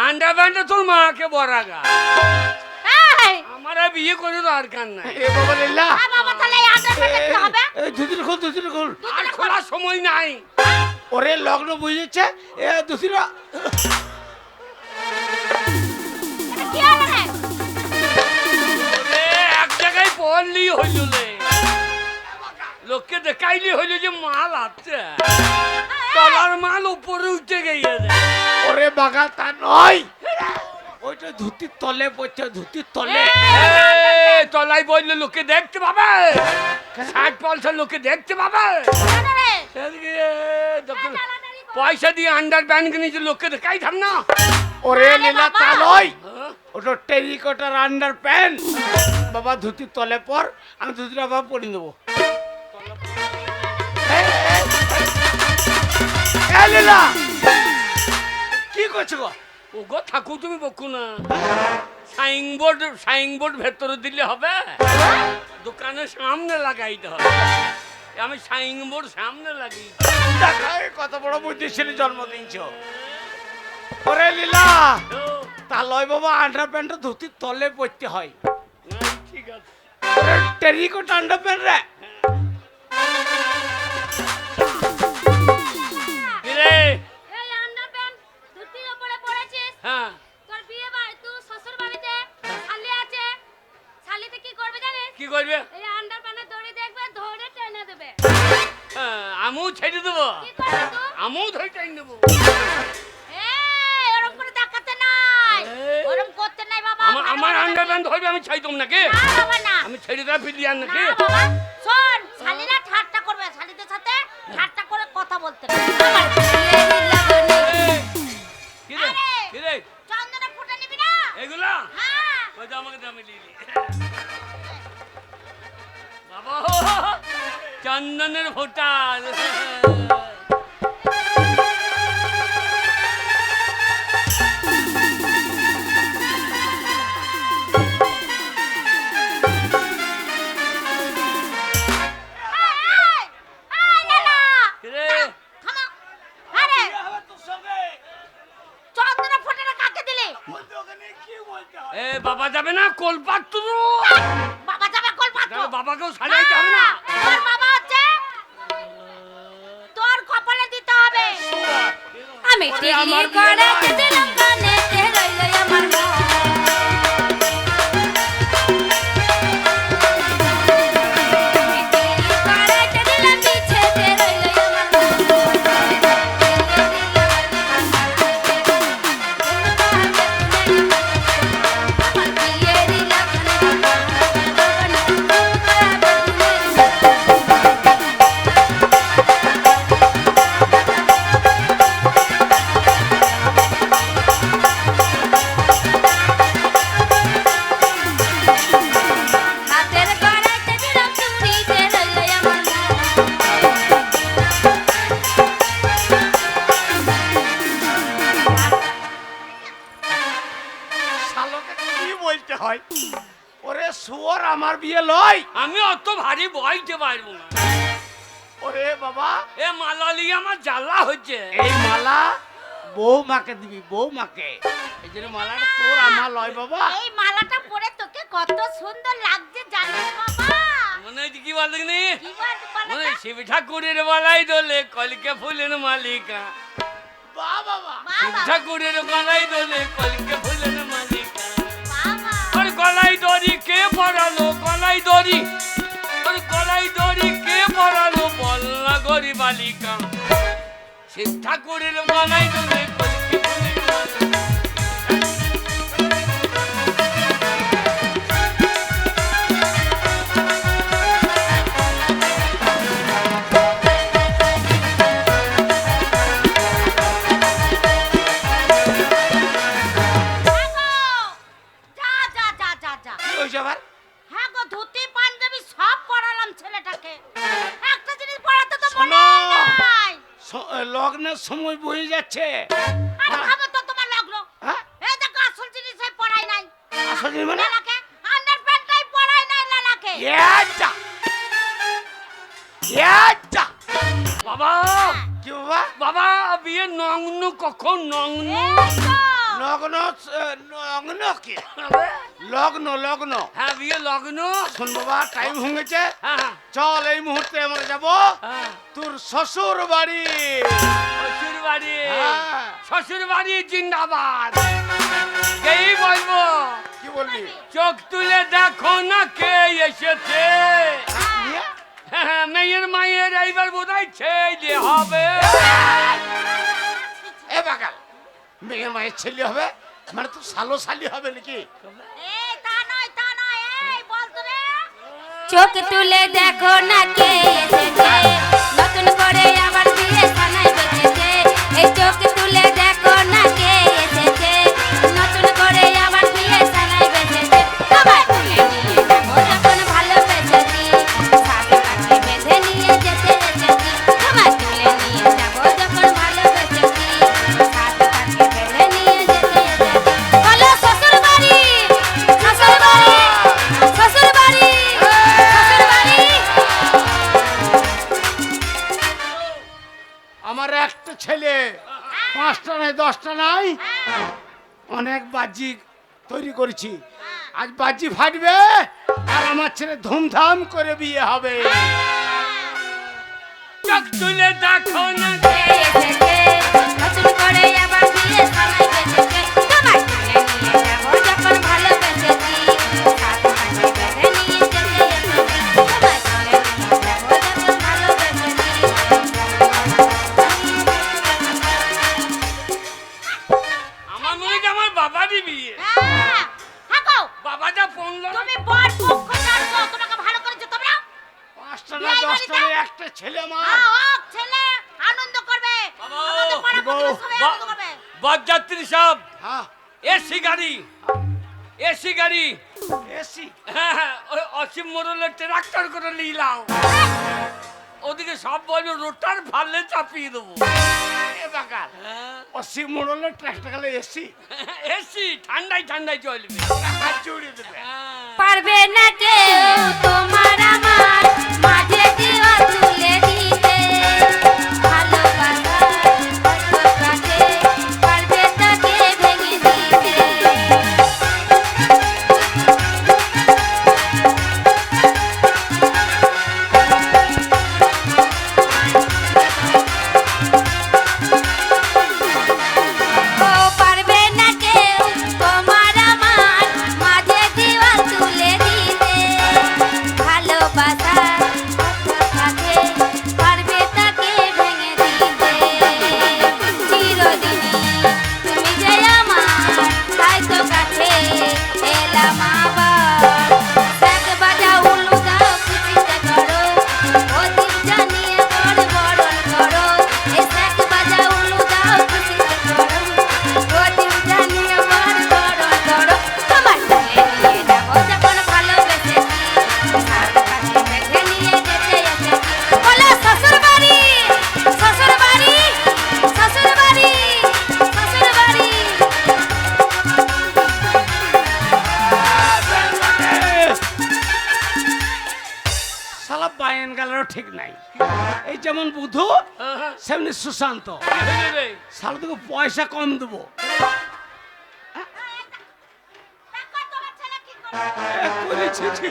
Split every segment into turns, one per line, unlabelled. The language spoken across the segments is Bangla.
আন্ডারপ্যান্টে তোর মাকে বরাগা
এই
আমার আর বিয়ে করে দরকার নাই।
এ বাবা লীলা
বাবা তাহলে এই আন্ডারপ্যান্টে কি হবে?
এই ধুতির খোল ধুতির খোল
আর খোলার সময় নাই।
ওরে লগ্ন বুঝেছে এ ধুতিরা
এটা কি হলো রে?
ওরে এক জায়গায় পড়লি হইল রে, লোককে দেখাইলি হইল যে মাল আছে, তলার মাল উপরে উঠে গিয়েছে।
ওরে বাগা তা নয়, ওইটা ধুতির তলে পড়ছে, ধুতির তলে।
তলায় বললে লোকে দেখতে পাবে, 60% লোকে দেখতে পাবে।
কেন রে?
সেদিকে পয়সা দিয়ে আন্ডার প্যান্ট কিনেছে, লোককে দেখাই থাম না।
ওরে
আরে
লীলা
বাবা।
তা নয়,
হ্যাঁ?
ওটা টেরিকটার আন্ডার প্যান্ট। বাবা ধুতির তলে পর, আমি ধুতিটা বাবা পরিয়ে দেবো। এ লীলা কি করছো গো?
ওগো থাকো তুমি বকু না, সাইনবোর্ড ভেতরে দিলে হবে, দোকানের সামনে লাগাইতে হবে। আমি সাইনবোর্ড সামনে লাগিয়ে
দেখা কত বড় বুদ্ধিশালী জন্ম দিয়েছো। ওরে লীলা তা লয় বাবা, আন্ডার প্যান্টটা ধুতির তলে পড়তে হয়।
ঠিক আছে।
ওরে টেরিকট আন্ডার প্যান্ট রে।
কিরে?
এই আন্ডারপ্যান্ট ধুতির উপরে পড়েছিস।
হ্যাঁ
তোর বিয়ে বাড়ি, তুই শ্বশুর বাড়িতে শালি আছে, শালিতে কি করবে জানিস?
কি করবে?
এই আন্ডারপ্যান্টের দড়ি দেখবে, ধরে টেনে দেবে।
আমিও ছেড়ে দেবো,
কি করবে তুই?
আমিও ধরে টাইম দেবো।
এই ওরকম করে দেখাতে নাই,
এই।
ওরকম করতে নাই বাবা।
আমার আন্ডার প্যান্ট ধরবে, আমি ছাইতাম নাকি?
না বাবা না,
আমি ছেড়ে দেওয়া ফিরিয়ান
না
নাকি?
বাবা। শোন, শালিরা ঠাট্টা করবে, শালিদের সাথে ঠাট্টা করে কথা বলতে নেই। আমার বিয়ে লাগনি।
কিরে
আরে।
কিরে
চন্দনে ফুটে নিবি না?
এগুলা
হ্যাঁ।
ওই যে আমাকে দামে দিলি বাবা, চন্দনের ফোঁটা।
এই, এই লালা,
কিরে
থামো। আরে, চন্দনে ফুটেটা কাকে দিলি?
এ বাবা যাবে না কোলপাট তো,
বাবা যাবে কলপাত্র।
বাবাকেও সাজাইতে হবে না।
তোর বাবা হচ্ছে, তোর কপালে দিতে হবে। আমি
ওরে আমার
টিকলি করে
বিয়ে নয়।
দিলাম কানে, তে রইল আমার মন। আমি টিকলি করে দিলাম পিছে, তে রইল আমার মন। আমার বিয়ের লাগনি। হাতের গড়াইতে দিলাম চুড়ি, তে রইল আমার মন।
শালোকে কি বলতে হয়? ওরে শুয়োর আমার বিয়ে লয়।
আমি অত ভারী বইতে পারবো না।
ওরে বাবা,
এ মালালি আমার জ্বালা হচ্ছে।
এই মালা বৌমাকে দিবি, বৌমাকে। এই জন্য মালাটা তোর আমার লয় বাবা।
এই মালাটা পরে তোকে কত সুন্দর লাগছে জানিস বাবা?
মনে হচ্ছে কি বলতে নি,
কি বলতে
মনে
বলে?
হয় শিব ঠাকুরের বলাই দোলে কলিকে ফুলের মালিকা।
বা বাবা,
শিব
বাবা,
ঠাকুরের গলায় দোলে কলিকে ফুলের মালিকা।
বাবা।
ওর গলায় দড়ি কে পড়ালো, গলায় দড়ি, ওর গলায় দড়ি কে পড়ালো, বল না গরি বালিকা। শিব ঠাকুরের গলায় দোলে কলিকে ফুলের মালিকা।
হ্যাঁ গো, যা যা যা যা যা।
কি হয়েছে আবার?
হ্যাঁ গো, ধুতি পাঞ্জাবি সব পরালাম ছেলেটাকে, একটা জিনিস পরাতে তো
শোনো।
মনে নাই।
লগ্নের সময় বয়ে যাচ্ছে।
আরে খাবো তো তোমার লাগলো।
হ্যাঁ?
এই দেখো আসল জিনিসই পরাই নাই।
আসল জিনিস মানে?
লালাকে আন্ডারপ্যান্টটাই পরাই নাই লালাকে।
ইয়াচ্চা, ইয়াচ্চা।
বাবা
কি বাবা?
বাবা বিয়ে নগ্ন কখন নগ্ন
এই তো।
নগ্ন লগ্ন লগ্ন কি লগ্ন লগ্ন
হ্যাঁ বিয়ে লগ্ন।
শোন বাবা টাইম হয়ে গেছে,
হ্যাঁ
চল এই মুহূর্তে আমরা যাব
হ্যাঁ।
তোর শ্বশুর বাড়ি।
শ্বশুর বাড়ি,
হ্যাঁ।
শ্বশুর বাড়ি জিন্দাবাদ। এই বলবো,
কি বলবি?
চোখ তুলে দেখো না কে এসেছে।
নিয়ে?
হ্যাঁ, মেয়ের মায়ের এইবার বোধহয় ছেলে হবে।
এ বাগাল, মেয়ের মায়ের ছেলে হবে মানে তো সালো সালি হবে নাকি?
এই তা নয়, তা নয়, এই বল তো রে।
চোখ তুলে দেখো না কে এসেছে, নতুন করে আবার বিয়ে সানাই বেঁচেছে। এই চোখ তুলে দেখো না কে এসেছে, নতুন করে আবার বিয়ে সানাই বেঁচেছে। তোমায় তুলে নিয়ে যাবো যখন ভালোবেসেছি, সাথে কাছে বেঁধে নিয়ে যেতে এসেছি। তোমায় তুলে নিয়ে যাবো যখন ভালোবেসেছি, সাথে কাছে বেঁধে নিয়ে যেতে এসেছি। বলো শ্বশুর বাড়ি, শ্বশুর বাড়ি, শ্বশুর বাড়ি, শ্বশুর বাড়ি।
আমার একটা ছেলে, 5টা নাই 10টা নাই, অনেক বাজি তৈরি করেছি। আজ বাজি ফাটবে আর আমার ছেলে ধুমধাম করে বিয়ে হবে।
চোখ তুলে দেখো না
কে এসেছে, নতুন করে আবার বিয়ে সানাই বেঁচেছে। তোমায় তুলে নিয়ে যাবো যখন ভালোবেসেছি, সাথে কাছে বেঁধে নিয়ে যেতে এসেছি। তোমায় তুলে নিয়ে যাবো যখন ভালোবেসেছি।
আমার মনে হয় আমার বাবারই বিয়ে।
হ্যাঁ, হাঁকো।
বাবা যা পড়লো।
তুমি বর পক্ষ জানছো, তোমাকে ভালো করে যেতে হবে না।
5টা না 10টা নাই, একটা ছেলে আমার।
হ্যাঁ, ও ছেলে আনন্দ করবে,
বাবা,
আমাদের পাড়া
বাবা,
প্রতিবেশী সবাই আনন্দ করবে।
বরযাত্রী সব
হ্যাঁ,
এসি গাড়ি, এসি গাড়ি।
এসি।
হ্যাঁ হ্যাঁ, ওই অসীম মোড়লের ট্রাক্টর করে নিলাম। ওদিকে সব বললো রোটার ফাললে চাপিয়ে দেবো।
এ বাগাল,
হ্যাঁ,
অসীম মোড়লের ট্রাক্টর গেলে এসি
এসি ঠান্ডায় ঠান্ডায় চলবে।
হাত জড়িয়ে দেবে।
হ্যাঁ।
পারবে না কেউ তোমার আমার মাঝে জীবন তুলে দিতে, ভালোবাসার কাছে পারবে তাকে ভেঙে দিতে। ও পারবে না কেউ তোমার আমার মাঝে জীবন তুলে দিতে, ভালোবাসার কাছে পারবে তাকে ভেঙে দিতে। চিরদিনই তুমি যে আমার, তাই তো কাছে এলাম আবার। শাক বাজাও উলু দাও খুশিতে করো, অতীত জানিয়ে বড় বরণ করো। এই শাক বাজাও উলু দাও খুশিতে করো, অতীত জানিয়ে বড় বরণ করো। তোমার তুলে নিয়ে যাবো যখন ভালোবেসেছি, সাথে কাছে বেঁধে নিয়ে যেতে এসেছি। বলো শ্বশুর বাড়ি, শ্বশুর বাড়ি, শ্বশুর বাড়ি, শ্বশুর বাড়ি।
শালা বায়েন গেলেরও ঠিক নাই। এই যেমন বুধু
হ্যাঁ,
সেমনি সুশান্ত।
কি হয়ে রে?
শালা তোকে পয়সা কম দেবো।
দেখো তোমার ছেলে কি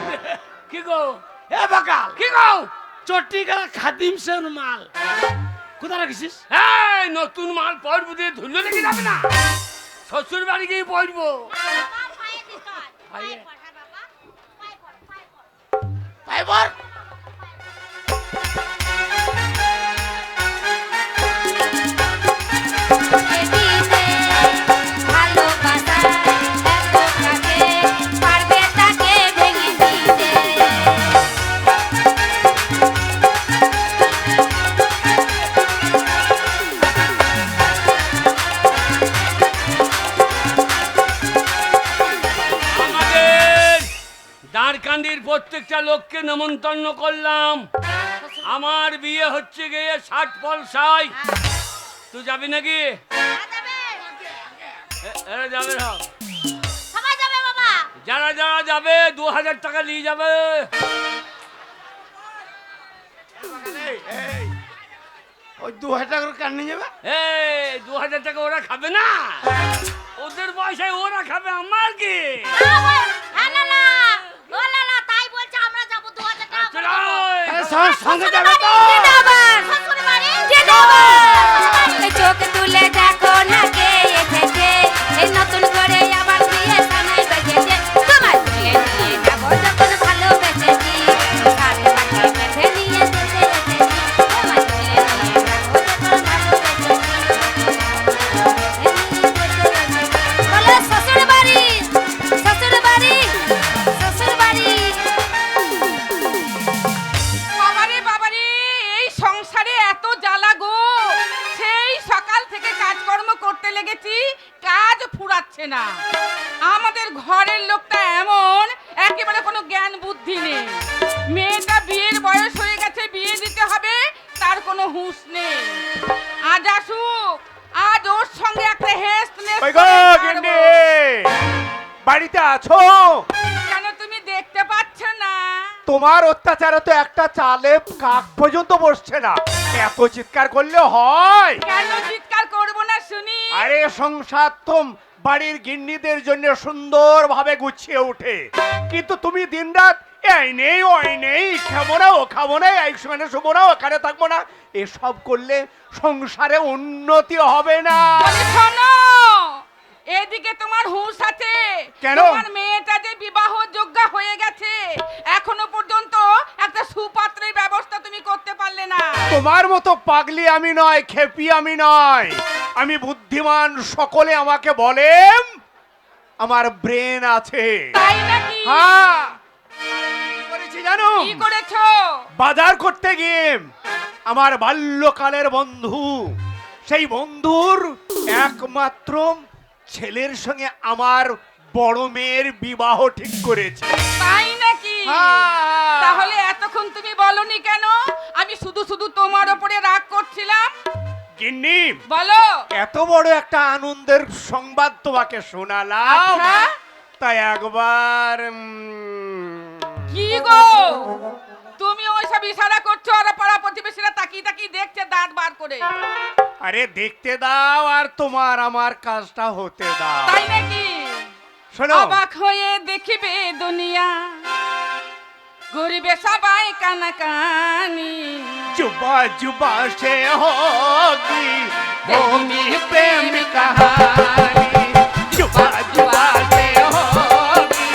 করে।
কি গো,
এ বাকাল,
কি গো?
চটি গেলা খাদিম সেন মাল কোথায় রাখিস?
হ্যাঁ, নতুন মাল পড়বো দিয়ে ধুলো লেগে যাবে না। শ্বশুর বাড়ি গিয়ে পড়বো।
বাবা, পায়ে দিতে হয়। পায়ে
পায়ে?
পড়, হ্যাঁ বাবা, পায়ে পড়, পায়ে পড়।
পাইবর
দিতে ভালোবাসা এত কাছে পারবে তাকে ভেঙে দিতে।
আমাদের দাঁড়কান্দির প্রত্যেকটা লোককে নেমন্তন্ন করলাম। আমার বিয়ে হচ্ছে গিয়ে 60 পলসায়। তুই যাবি নাকি?
হ্যাঁ, যাবে।
এরা যাবে না।
সবাই যাবে বাবা।
যারা যারা যাবে 2000 টাকা নিয়ে যাবে।
এই, ওই 2000 টাকা করে কেন নিয়ে যাবে?
এই 2000 টাকা ওরা খাবে না। ওদের বল খাবে আমার কি
হ্যাঁ লালা ও লালা তাই বলছে আমরা যাবো 2000 টাকা করে দেবো।
সঙ্গে যাবে তো
যেতে আবার
শ্বশুর বাড়ি
যেতে আবার এই চোখ তুলে দেখো না কে এসেছে এই নতুন করে আবার বিয়ে সানাই বেজেছে তোমার বিয়ে নিয়ে যাবো যখন ভালোবেসেছি কাছে কাছে বেঁধে নিয়ে যেতে এসেছি তোমার বিয়ে নিয়ে যাবো যখন ভালোবেসেছি বলো শ্বশুর বাড়ি শ্বশুর বাড়ি শ্বশুর বাড়ি
বাবারে বাবারে এই সংসারে এত জ্বালা গো সেই সকাল থেকে কাজকর্ম করতে লেগেছি কাজ ফুরাচ্ছে না আমাদের ঘরের লোকটা এমন একেবারে কোনো জ্ঞান বুদ্ধি নেই মেয়েটা বিয়ের বয়স হয়ে গেছে বিয়ে দিতে হবে তার কোনো হুঁশ নেই আজ আসুক আজ ওর সঙ্গে একটা হেস্ত নেস্ত
ওই গো
করে ছাড়বো।
গিন্নি বাড়িতে আছো?
কেন তুমি দেখতে পাচ্ছ না
তোমার অত্যাচারে তো একটা চালে কাক পর্যন্ত বসছে না, এত চিৎকার করলে হয়?
কেন চিৎকার করবো না শুনি
আরে সংসার তো বাড়ির গিন্নিদের জন্য সুন্দরভাবে গুছিয়ে ওঠে, কিন্তু তুমি দিনরাত এই নেই ওই নেই, খাবো না ও খাবো না, এই সঙ্গে শুবো না ওখানে থাকবো না, এসব করলে সংসারে উন্নতি হবে না।
বলি শোনো এদিকে তোমার হুঁশ আছে
কেন?
তোমার মেয়েটা যে বিবাহ যোগ্য হয়ে গেছে এখনো পর্যন্ত একটা সুপাত্রের ব্যবস্থা তুমি করতে পারলে না
তোমার মতো পাগলি আমি নয়, খেপি আমি নয়, আমি বুদ্ধিমান, সকলে আমাকে বলেন আমার ব্রেন আছে।
তাই নাকি
হ্যাঁ, কি করেছি জানো?
কি করেছো
বাজার করতে গিয়ে আমার বাল্যকালের বন্ধু, সেই বন্ধুর একমাত্র ছেলের সঙ্গে আমার বড় মেয়ের বিবাহ ঠিক করেছে।
তাই নাকি
হ্যাঁ।
তাহলে এতক্ষণ তুমি বলনি কেন আমি শুধু শুধু তোমার উপরে রাগ করছিলাম
গিন্নি,
বলো
এত বড় একটা আনন্দের সংবাদ তোমাকে শোনালাম,
আচ্ছা
তাই একবার
কি গো তুমি ওইসব ইশারা করছো আর পাড়া প্রতিবেশীরা তাকিয়ে তাকিয়ে দেখছে দাঁত বার করে
আরে দেখতে দাও আর তোমার আমার কাজটা হতে দাও।
তাই নাকি
শোনো,
অবাক হয়ে দেখিবে দুনিয়া গরিবে সবাই কানাকানি
जुबा जुबा से होगी होगी प्रेम कहानी, जुबा जुबा से होगी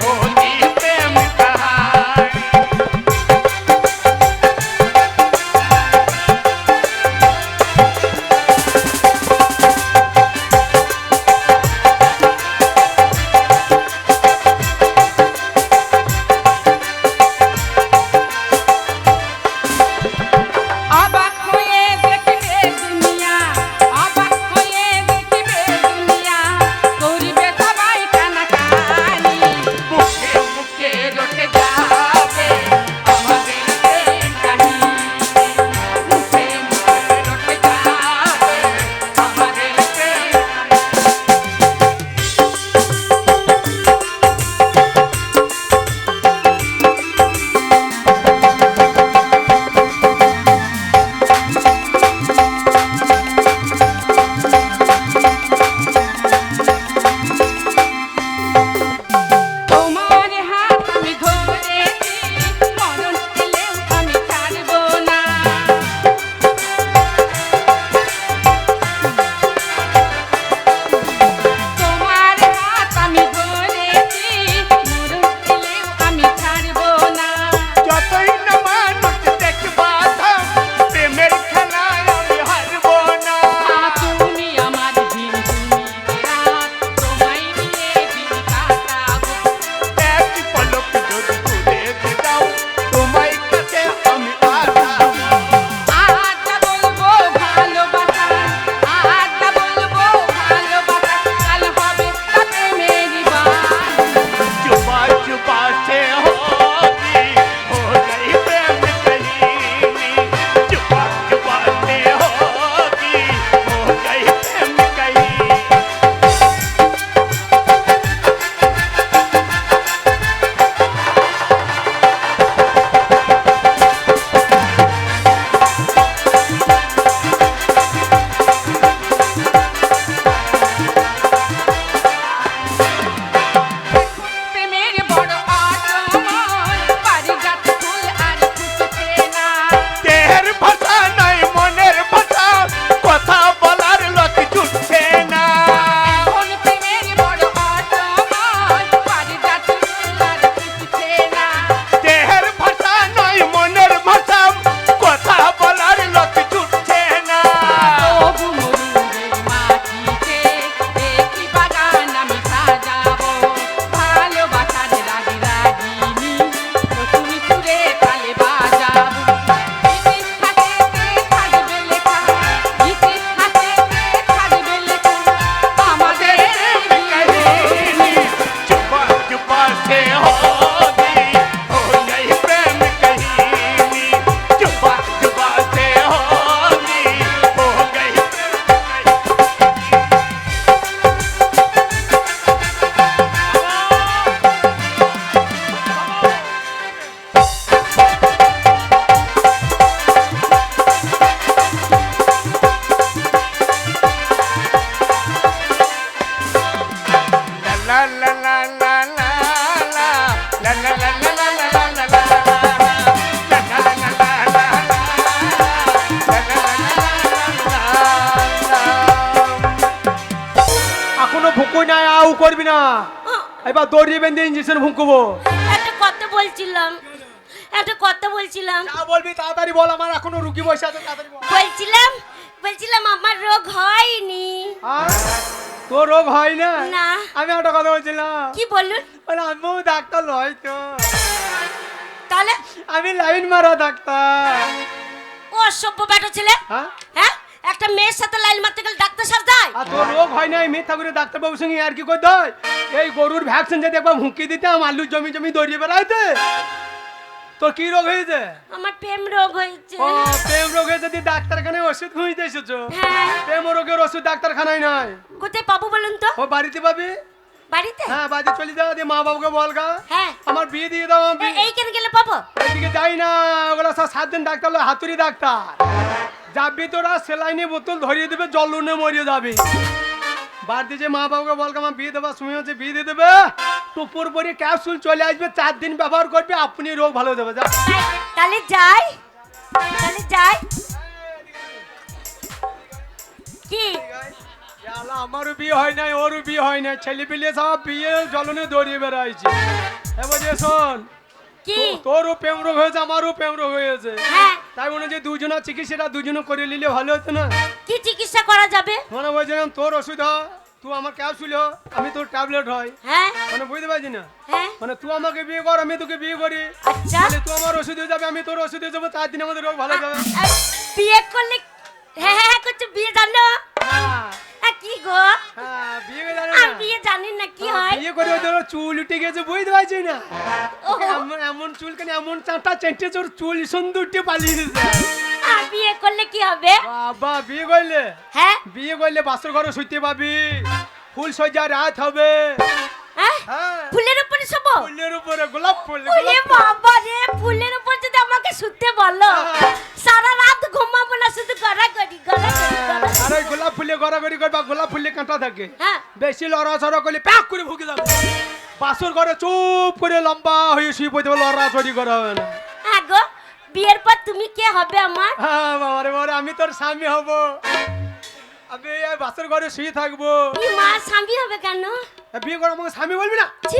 होगी प्रेम कहानी।
অবাক হয়ে দেখিবে দুনিয়া অবাক হয়ে দেখিবে দুনিয়া
লা লা লা লা লা লা লা লা লা লা লা লা লা লা লা এখনো ভুকুই নাই, আউ করবি না। এবার দড়ি বেঁধে ইঞ্জেকশন ভুকুবো।
একটা কথা বলছিলাম, একটা কথা বলছিলাম,
যা বলবি তাড়াতাড়ি বল, আমার এখনো রুগী বসে আছে, তাড়াতাড়ি বল।
বলছিলাম আমার রোগ হয়নি।
আর তোর রোগ হয় না?
না।
আমি একটা কথা বলছিলাম।
কি বলুন?
বলে আমিও ডাক্তার নয় তো,
তাহলে
আমি লাইন মারা ডাক্তার।
ও অসভ্য বেটা ছেলে।
হ্যাঁ?
হ্যাঁ, একটা মেয়ের সাথে লাইন মারতে গেলে ডাক্তার সাজদায়?
আর তোর রোগ হয় না, মিথ্যা করে ডাক্তারবাবুর সঙ্গে আর কি করতে হয়? এই গরুর ভ্যাকসিন যদি একবার হুঁকি দিতাম, আলুর জমি জমি দৌড়িয়ে বেড়াইতে। তোর কি রোগ হয়েছে?
আমার প্রেম রোগ হয়েছে।
ও প্রেম রোগে যদি ডাক্তারখানায় ওষুধ খুঁজতে এসেছো?
হ্যাঁ।
প্রেম রোগের ওষুধ ডাক্তারখানায় নয়।
কোথায় পাবো বলুন তো?
ও বাড়িতে পাবি।
বাড়িতে?
হ্যাঁ, বাড়িতে চলে যাও, দিয়ে মা বাবাকে বলগা
হ্যাঁ।
আমার বিয়ে দিয়ে দাও। আমি
এইখানে গেলে পাবো?
এইদিকে যাই না, ওগুলো সব 7 দিন ডাক্তার হলো হাতুড়ি ডাক্তার। যাবি তোরা সেলাইনে বোতল ধরিয়ে দেবে, জল নুনে মরিয়ে যাবি। বাড়িতে যে মা বাবাকে বলগা আমার বিয়ে দেওয়ার সময় হচ্ছে, বিয়ে দিয়ে দেবে, টুপুর পরে ক্যাপসুল চলে আসবে, 4 দিন ব্যবহার করবে, আপনি রোগ ভালো হয়ে যাবে। যা
তাহলে যাই, তাহলে যাই। কি
আমারও বিয়ে হয় নাই, ওরও বিয়ে হয় নাই, ছেলে পেলে সব বিয়ে জলনে দৌড়িয়ে বেড়াইছে। এবার যে শোন,
কি?
তোরও প্রেম রোগ হয়েছে, আমারও প্রেম রোগ হয়েছে।
হ্যাঁ।
তাই মনে যে দুজনের চিকিৎসাটা দুজনে করে নিলে ভালো হতো না?
কি চিকিৎসা করা যাবে?
মানে বলছিলাম তোর ওষুধ হয়, তুই আমার ক্যাপসুল হ, আমি তোর ট্যাবলেট হয়।
হ্যাঁ।
মানে বুঝতে পারছি না?
হ্যাঁ।
মানে তুই আমাকে বিয়ে কর, আমি তোকে বিয়ে করি।
আচ্ছা।
তাহলে তুই আমার ওষুধ হয়ে যাবে, আমি তোর ওষুধ হয়ে যাবো, 4 দিন আমাদের রোগ ভালো হয়ে যাবে।
বিয়ে করলে? হ্যাঁ হ্যাঁ হ্যাঁ করছো, বিয়ে জানো?
হ্যাঁ,
কি গো?
হ্যাঁ, বিয়ে জানে
আমি
না?
বিয়ে জানি না, কি হয়?
বিয়ে করে তোর চুল উঠে গেছে, বুঝতে পারছি না?
ওহো।
এমন এমন চুল কেন, এমন চাঁটা চেঁটে তোর চুল সুন্দর উঠে পালিয়ে গেছে।
বিয়ে করলে কি হবে?
বাবা, বিয়ে করলে?
হ্যাঁ।
বিয়ে করলে বাসর ঘরে শুইতে পাবি, ফুল সজ্জা রাত হবে।
হ্যাঁ?
হ্যাঁ,
ফুলের উপরে শোবো?
ফুলের উপরে গোলাপ ফুল,
ওরে
গোলাপ ফুল।
বাবা রে, ফুলের উপর যদি আমাকে শুতে বলো, সারা রাত ঘুমাবো না, শুধু গড়াগড়ি গড়াগড়ি গড়াগড়ি।
আর ওই গোলাপ ফুলে গড়াগড়ি করবা, গোলাপ ফুলে কাঁটা থাকে।
হ্যাঁ।
বেশি লড়াচড়া করলে প্যাক করে ভুগে যাবে। বাসর ঘরে চুপ করে লম্বা হয়ে শুয়ে পড়তে হবে, লড়াচড়ি করা হবে না।
হ্যাঁ গো, বিয়ের পর তুমি কে হবে আমার?
হ্যাঁ বাবারে বাবারে, আমি তোর স্বামী হব। আমি এই বাসর ঘরে শুয়ে থাকবো।
কি মা, স্বামী হবে কেন?
বিয়ে করে আমাকে স্বামী বলবি না?
ছি,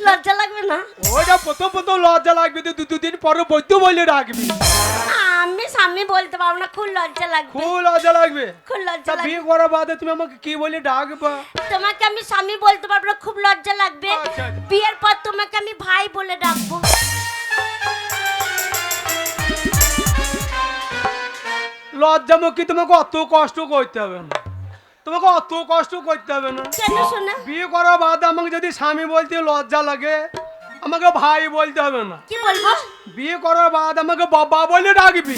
লজ্জা লাগবে না?
ওইটা প্রথম প্রথম লজ্জা লাগবে, তুই 2 দিন পরে বৈদ্য বলে রাখবি।
আমি স্বামী বলতে পারবো না, খুব লজ্জা লাগবে।
খুব লজ্জা লাগবে।
খুব লজ্জা
তা
লাগবে।
বিয়ে করার বাদে তুমি আমাকে কি বলে ডাকবা?
তোমাকে আমি স্বামী বলতে পারবো না, খুব লজ্জা লাগবে।
আচ্ছা, আচ্ছা।
বিয়ের পর তোমাকে আমি ভাই বলে ডাকবো।
লজ্জামুখী, তোমাকে অত কষ্ট করতে হবে না, তোমাকে অত কষ্ট করতে হবে না।
কেন শোনা?
বিয়ে করার বাদে আমাকে যদি স্বামী বলতে লজ্জা লাগে, আমাকে ভাই বলতে হবে না।
কি বলবো?
বিয়ে করার বাদ আমাকে বাবা বলে ডাকবি।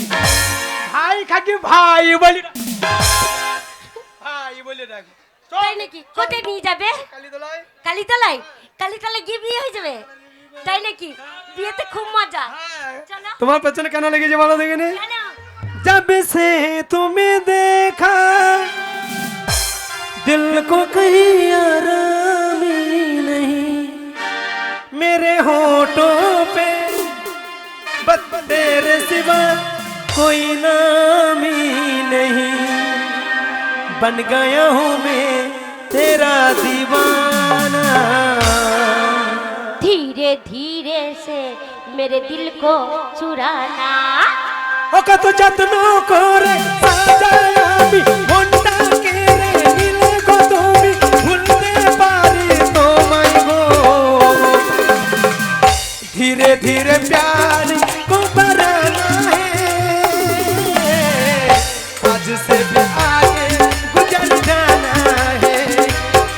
ভাই খাকি ভাই বলে ভাই বলে ডাকবি।
তাই নাকি? কোথায় নিয়ে যাবে?
কালীতলায়।
কালীতলায়? কালীতলায় গিয়ে বিয়ে হয়ে যাবে? তাই নাকি? বিয়েতে খুব মজা। চলো।
তোমার পেছনে কেন লেগেছে ভালো দেখে নে।
কেন?
जब से तुम्हें देखा दिल को कहीं आराम ही नहीं, मेरे होठों पे बस तेरे सिवा कोई नाम ही नहीं, बन गया हूँ मैं तेरा दीवाना।
धीरे धीरे से मेरे दिल को चुराना।
কত যত্ন করে সাজায়া আমি মনটাকে রে, নিলে গো তুমি ভুলতে পারি তোমায় গো। ধীরে ধীরে प्यार को बढ़ाना है, आज से भी आगे गुजर जाना है,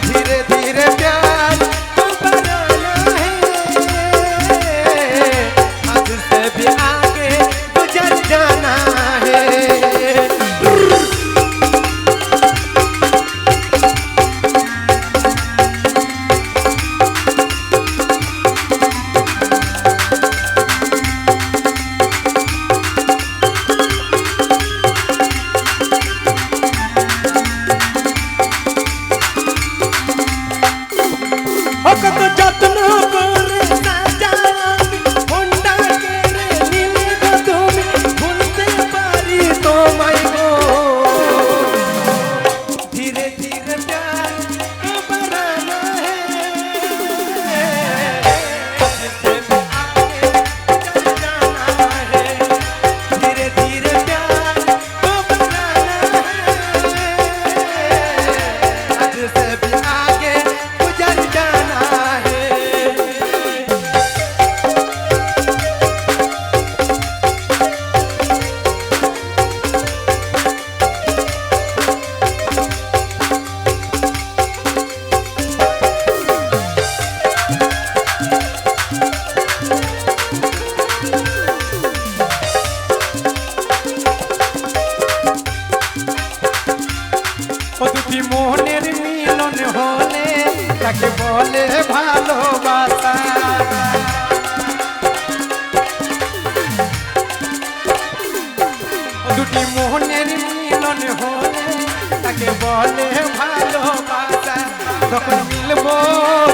धीरे धीरे प्यार को बढ़ाना है, आज से भी आगे गुजर जाना है।
তাকে বলে ভালোবাসা। দুটি মোহনের মিলন হলে তাকে বলে ভালোবাসা। তখন মিলবো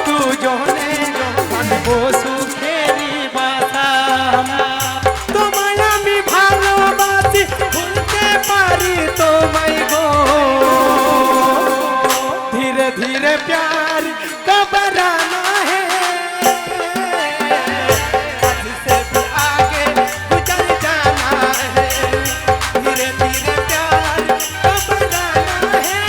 দুজনে বাঁধবো সুখেরই বাসা। তোমায় আমি ভালোবাসি ভুলতে পারি তোমায় গো। धीरे धीरे प्यार घबराना है, हद से भी आगे गुजर जाना है। धीरे धीरे प्यार घबराना है,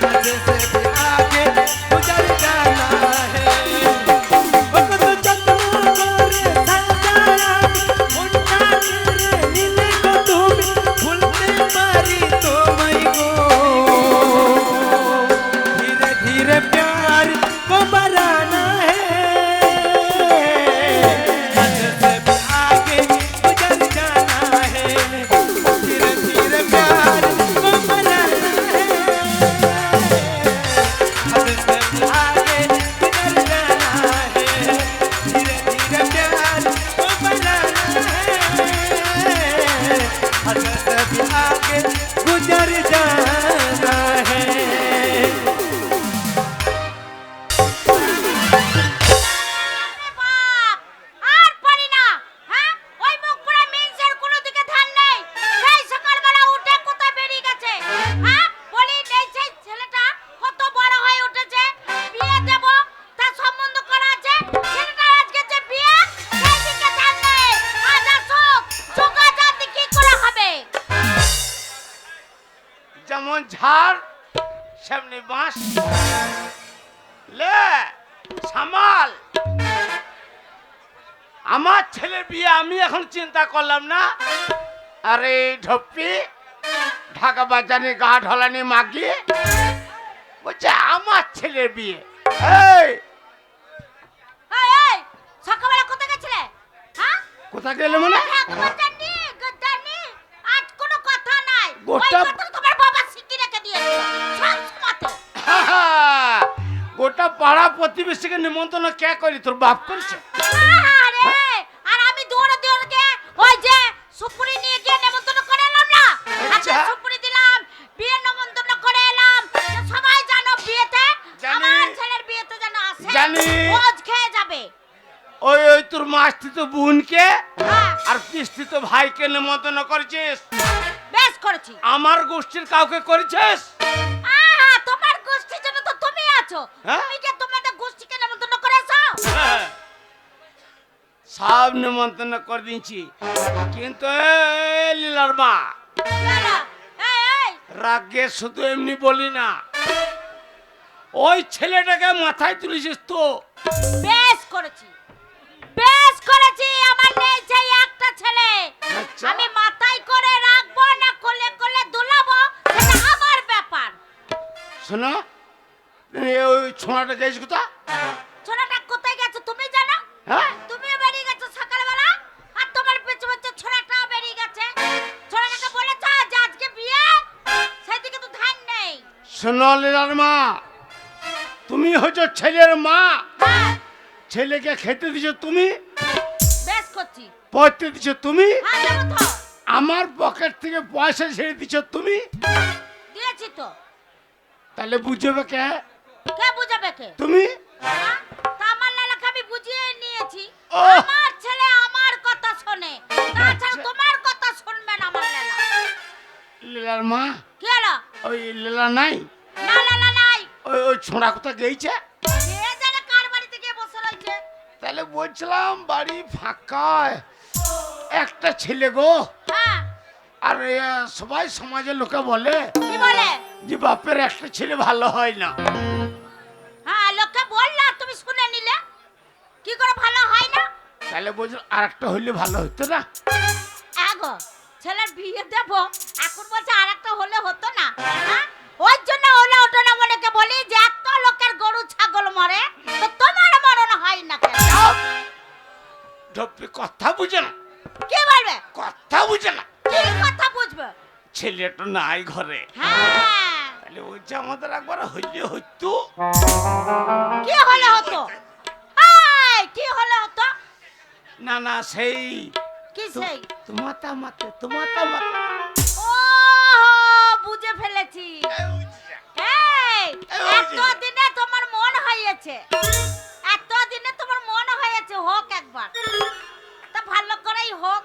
हद से भी आगे गुजर जाना है। वक्त जत्नो करे साजाया मुंडा तेरे नीले को तुम भूलते पारी तुम्हें गो। धीरे धीरे प्यार को बढ़ाना है, हद से भी आगे गुजर जाना है। धीरे धीरे प्यार को बढ़ाना है, हद से भी आगे गुजर जाना है। धीरे धीरे प्यार को बढ़ाना है, हद से भी आगे गुजर जाना है।
আরে বাপ, আর পারি না। হ্যাঁ, ওই মুখ পুরা মেন্সের কোনো দিকে ধ্যান নেই। সেই সকালবেলা উঠে কোথায় বেরিয়ে গেছে? হ্যাঁ, বলি নেই সেই ছেলেটা কত বড় হয়ে উঠেছে, বিয়ে দেব, তার সম্বন্ধ করা আছে। ছেলেটা আজকে যে বিয়ে, সেই দিকে ধ্যান নেই। আজ আসুক, যোগাযোগ কি করে হবে?
যেমন ঝাড় সেমনি বাঁশ। লে সামাল, আমার ছেলের বিয়ে আমি এখন চিন্তা করলাম না। আরে ঢপ্পি ঢাকা বাজানি গা ঢলানি মাগি বলছে আমার ছেলের বিয়ে। এই
এই, এই, সকালবেলা কোথায় গেছিলে? হ্যাঁ?
কোথায় গেলে মানে?
গদানি, গদানি, আজ কোনো কথা নাই। ওই
গোটা-
কথা তোমার বাবা শিখিয়ে রেখে দিয়েছিল। সব সময়তে।
গোটা পাড়া প্রতিবেশীকে নিমন্ত্রণ কে করি? তোর বাপ করছে?
আরে, আর আমি দৌড়ে দৌড়ে গিয়ে ওই যে সুপুরি নিয়ে গিয়ে নেমন্তন্ন করে এলাম না।
আচ্ছা।
হাতে সুপুরি দিলাম, বিয়ের নেমন্তন্ন করে এলাম। যে সবাই জানো বিয়েতে,
জানি।
আমার ছেলের বিয়েতে যেন আসে।
জানি।
ভোজ খেয়ে যাবে।
ওই ওই তোর মাস্তি তো বোনকে
হ্যাঁ,
আর কিস্তি তো ভাইকে নিমন্ত্রণ করেছিস।
বেশ করেছি।
আমার গোষ্ঠীর কাউকে করেছিস?
আহা, তোমার গোষ্ঠীর জন্য তো তুমি আছো।
হ্যাঁ?
তুমি কি তোমাদের গোষ্ঠীকে নেমন্তন্ন করেছো?
সব নিমন্ত্রণ করে দিয়েছি, কিন্তু এই লীলার মা
কেন? এই, এই,
রাগে শুধু এমনি বলি না, ওই ছেলেটাকে মাথায় তুলেছিস তো।
বেশ করেছি, বেশ করেছি। আমার নেই সেই একটা ছেলে।
আচ্ছা।
আমি মাথায় করে রাখবো না কোলে কোলে দুলাবো, সেটা আমার ব্যাপার।
শোনো, ওই ছোঁয়াটা গেছিস কোথা?
ছোড়াটা কোথায় গেছে তুমি জানো?
হ্যাঁ?
তুমিও বেরিয়ে গেছো সকালবেলা, আর তোমার পেছনে পেছনে ছোড়াটাও বেরিয়ে গেছে। ছোড়াটাকে বলেছ যে আজকে বিয়ে, সেদিকে তো ধ্যান নেই।
শোনো লীলার মা, তুমি হচ্ছে ছেলের মা।
হ্যাঁ,
ছেলেকে খেতে দিছো তুমি,
বেশ করছি।
পড়তে দিছো তুমি,
হ্যাঁ, দেবো তো,
আমার পকেট থেকে পয়সা ছেড়ে দিছো তুমি।
দিয়েছি তো।
তাহলে বুঝবে কে?
কে বুঝাবে কে?
তুমি।
হ্যাঁ? তা আমার লালাকে আমি বুঝিয়ে নিয়েছি।
ও।
আমার ছেলে আমার কথা শোনে, তাছাড়া তোমার কথা শুনবে না আমার লালা।
লীলার মা,
কি হলো?
ওই লীলা নাই,
না লালা নাই।
ওই ওই ছোঁড়া কোথা গেছে?
কে জানে কার বাড়িতে গিয়ে বসে রয়েছে।
তাহলে বলছিলাম বাড়ি ফাঁকা, একটা ছেলে গো।
হ্যাঁ,
আর সবাই সমাজের লোকে বলে
কি বলে?
যে বাপের একটা ছেলে ভালো হয় না।
হ্যাঁ, লোকে বললা, তুমি শুনে নিলে। কি করে ভালো হয় না?
তাহলে বলছিল আর একটা হইলে ভালো হতো না?
আগো ছেলের বিয়ে দেব, এখন বলছে আরেকটা হলে হতো না। হ্যাঁ, ওই জন্য ওলা ওটা না মনেকে বলি যে এত লোকের গরু ছাগল মরে, তো তোমার মরণ হয় না কেন?
ঢপ্পি কথা বুঝে না,
কি বলবে?
কথা বুঝে না।
কি কথা বুঝবে?
ছেলেটা নাই ঘরে,
হ্যাঁ,
তাহলে বলছি আমাদের একবার হইলে হইতো।
কি হলে হতো? এই, কি হলে হতো?
না না সেই
কি সেই?
তোমাতা মাতে
ও, বুঝে ফেলেছি। এই, এতদিনে তোমার মন হয়েছে, এতদিনে তোমার মন হয়েছে, হোক একবার। তা ভালো করেই হোক,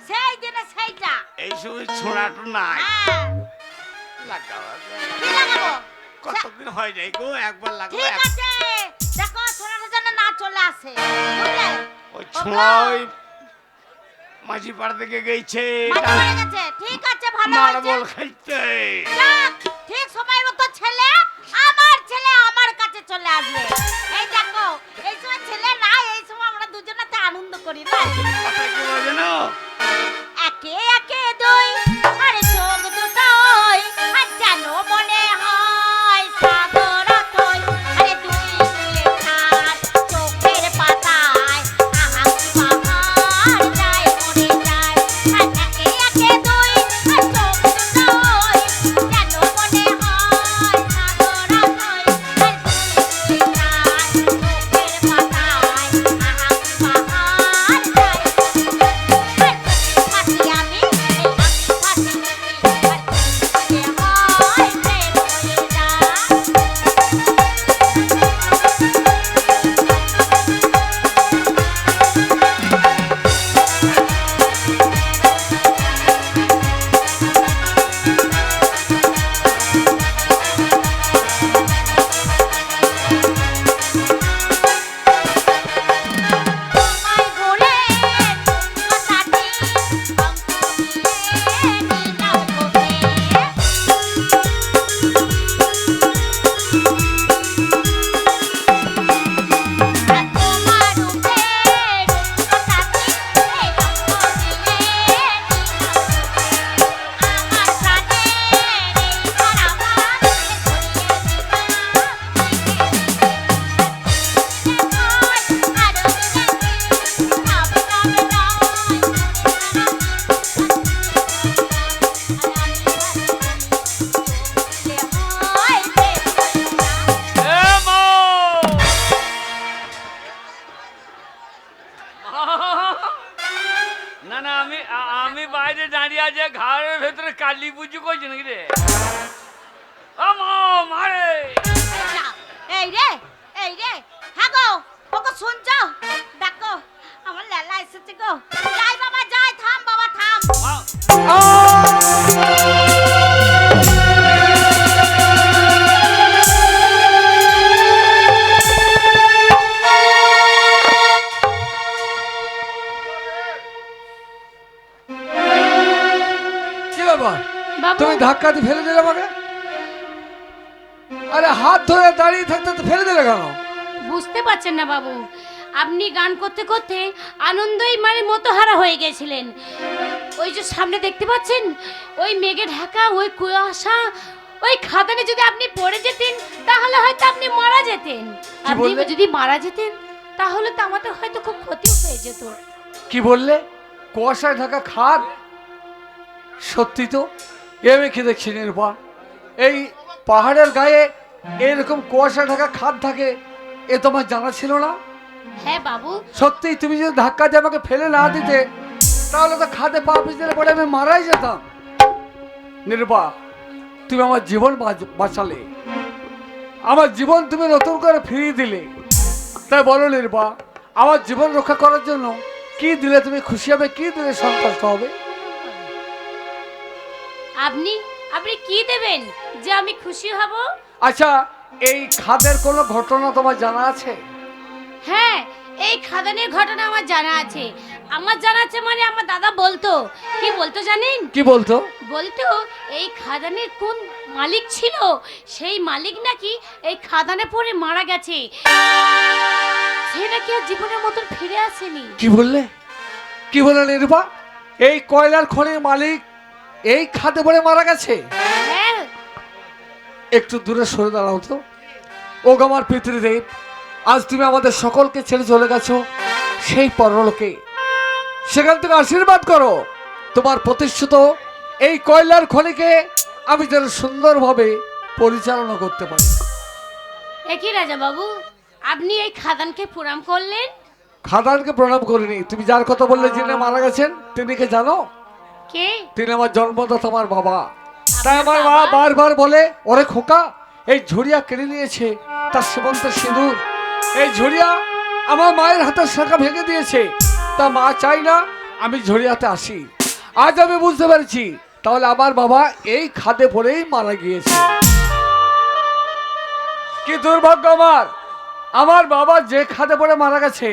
সেই দিনে সেইটা।
এই সময় ছোড়াটো নাই
হ্যাঁ,
লাগাও।
কি লাগাবো?
কতদিন হয় নাই গো, একবার লাগাবো।
ঠিক আছে, দেখো ছোড়াটা যেন না চলে আসে, বুঝলে?
ওই ছোঁয়া ওই মাঝি পাড়া থেকে গেছে
মাঝে পড়ে গেছে, ঠিক আছে, ভালো হয়েছে।
মার্বল খেলতে।
যাক, ঠিক সময় মতো ছেলে, আমার ছেলে আমার কাছে চলে আসবে। এই দেখো, এই সময় ছেলে না, এই সময় আমরা দুজনেতে আনন্দ করি না?
কথা কি বলে জানো?
একে একে দুই, আরে চোখ দুটোই, আর যেন মনে হয় সাগর অতই। আরে দুই দুয়ে চার, চোখের পাতায়, আহা কি বাহার যায় মরে যায়। আর একে একে দুই, আর চোখ দুটোই, যেন মনে হয় সাগর অতই। আর দুই দুয়ে চার, চোখের পাতায়, আহা কি বাহার যায়। ফাঁসি আমি, এই আমি ফাঁসি তুমি, আর তুমি হয় প্রেম হয়ে যায়। তোমায় বলে কথাটি অঙ্ক দিয়ে নিলাম তোকে। আর তোমার রূপের কথাটি এই অঙ্ক দিয়ে নিলাম তোকে। আমার প্রাণের এই কারাগার ধরিয়ে
এ মা! না না, আমি বাইরে দাঁড়িয়ে আছে, ঘরের ভেতরে কালী পুজো করছি নাকি রে? ও মা, মারে!
এই রে, এই রে, হ্যাঁ গো, ওকে শুনছো? দেখো, আমার লেলা এসেছে গো। যাই বাবা যাই, থাম বাবা থাম।
মা,
কি ব্যাপার?
বাবু
তুমি ধাক্কা দিয়ে ফেলে দিলে আমাকে? আরে হাত ধরে দাঁড়িয়ে থাকতে তো ফেলে দিলে কেন?
বুঝতে পারছেন না বাবু, আপনি গান করতে করতে আনন্দই মানে মতহারা হয়ে গেছিলেন। ওই যে সামনে দেখতে পাচ্ছেন, ওই মেঘে ঢাকা ওই কুয়াশা, ওই খাদানে যদি আপনি পড়ে যেতেন তাহলে হয়তো আপনি মারা যেতেন। আপনি
বললে?
যদি মারা যেতেন তাহলে তো আমাদের হয়তো খুব ক্ষতি হয়ে যেত।
কি বললে? কুয়াশায় ঢাকা খাদ? সত্যি তো, এ আমি কি দেখছি নির্বা, এই পাহাড়ের গায়ে এরকম কুয়াশা ঢাকা খাদ থাকে, এ তোমার জানা ছিল না?
হ্যাঁ বাবু,
সত্যি তুমি যদি ধাক্কা দিয়ে আমাকে ফেলে না দিতে তাহলে তো খাদে পা পিছলে পড়ে আমি মারাই যেতাম। নির্বা, তুমি আমার জীবন বাঁচালে, আমার জীবন তুমি নতুন করে ফিরিয়ে দিলে। তাই বলো নির্বা, আমার জীবন রক্ষা করার জন্য কি দিলে তুমি খুশি হবে, কি দিলে সন্তুষ্ট হবে?
আপনি আপনি কি দেবেন যে আমি খুশি হব?
আচ্ছা, এই খাদের কোনো ঘটনা তোমার জানা আছে?
হ্যাঁ, এই খাদানের ঘটনা আমার জানা আছে। আমার জানা আছে মানে আমার দাদা বলতো। কি বলতো জানেন?
কি বলতো?
বলতো এই খাদানের কোন মালিক ছিল, সেই মালিক নাকি এই খাদানে পড়ে মারা গেছে, সে নাকি আর জীবনের মতন ফিরে আসেনি।
কি বললে? কি বললে নির্বা? এই কয়লার খনির মালিক এই খাদে পড়ে মারা গেছে?
হ্যাঁ,
একটু দূরে সরে দাঁড়াও তো। ও আমার পিতৃদেব, আজ তুমি আমাদের সকলকে ছেড়ে চলে গেছো সেই পরলোকে, সেখান থেকে আশীর্বাদ করো তোমার প্রতিষ্ঠিত এই কয়লার খনিকে আমি যেন সুন্দরভাবে পরিচালনা করতে পারি।
একই রাজা বাবু, আপনি এই খাদানকে প্রণাম করলেন?
খাদানকে প্রণাম করিনি। তুমি যার কথা বললে যিনি মারা গেছেন তিনি কে জানো?
কে?
তিনি আমার জন্মদাতা, আমার বাবা। তাই
আপনার
আমার মা
বাবা?
বারবার বলে, ওরে খোকা, এই ঝুড়িয়া কেড়ে নিয়েছে তার সীমন্ত সিঁদুর। এই ঝুড়িয়া আমার মায়ের হাতের শাখা ভেঙে দিয়েছে, তা মা চাই না আমি ঝুড়িয়াতে আসি। আজ আমি বুঝতে পারছি তাহলে আমার বাবা এই খাদে পড়েই মারা গিয়েছে। কি দুর্ভাগ্য আমার, আমার বাবা যে খাদে পড়ে মারা গেছে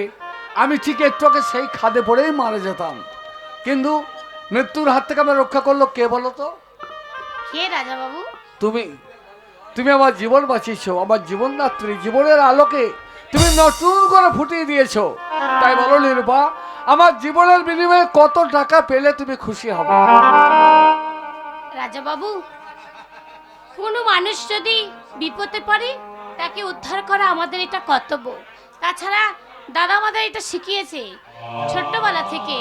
আমি ঠিক একটু আগে সেই খাদে পড়েই মারা যেতাম। কিন্তু মৃত্যুর হাত থেকে আমার রক্ষা করলো কে বলো তো?
কে রাজা বাবু?
তুমি। তুমি আমার জীবন বাঁচিয়েছো, আমার জীবনদাত্রী, জীবনের আলোকে তুমি নতুন করে ফুটিয়ে দিয়েছো। তাই বলো নিরূপা, আমার জীবনের বিনিময়ে কত টাকা পেলে তুমি খুশি হবে?
রাজা বাবু, কোনো মানুষ যদি বিপদে পড়ে তাকে উদ্ধার করা আমাদের এটা কর্তব্য। তাছাড়া দাদা আমাদের এটা শিখিয়েছে ছোট্টবেলা থেকে,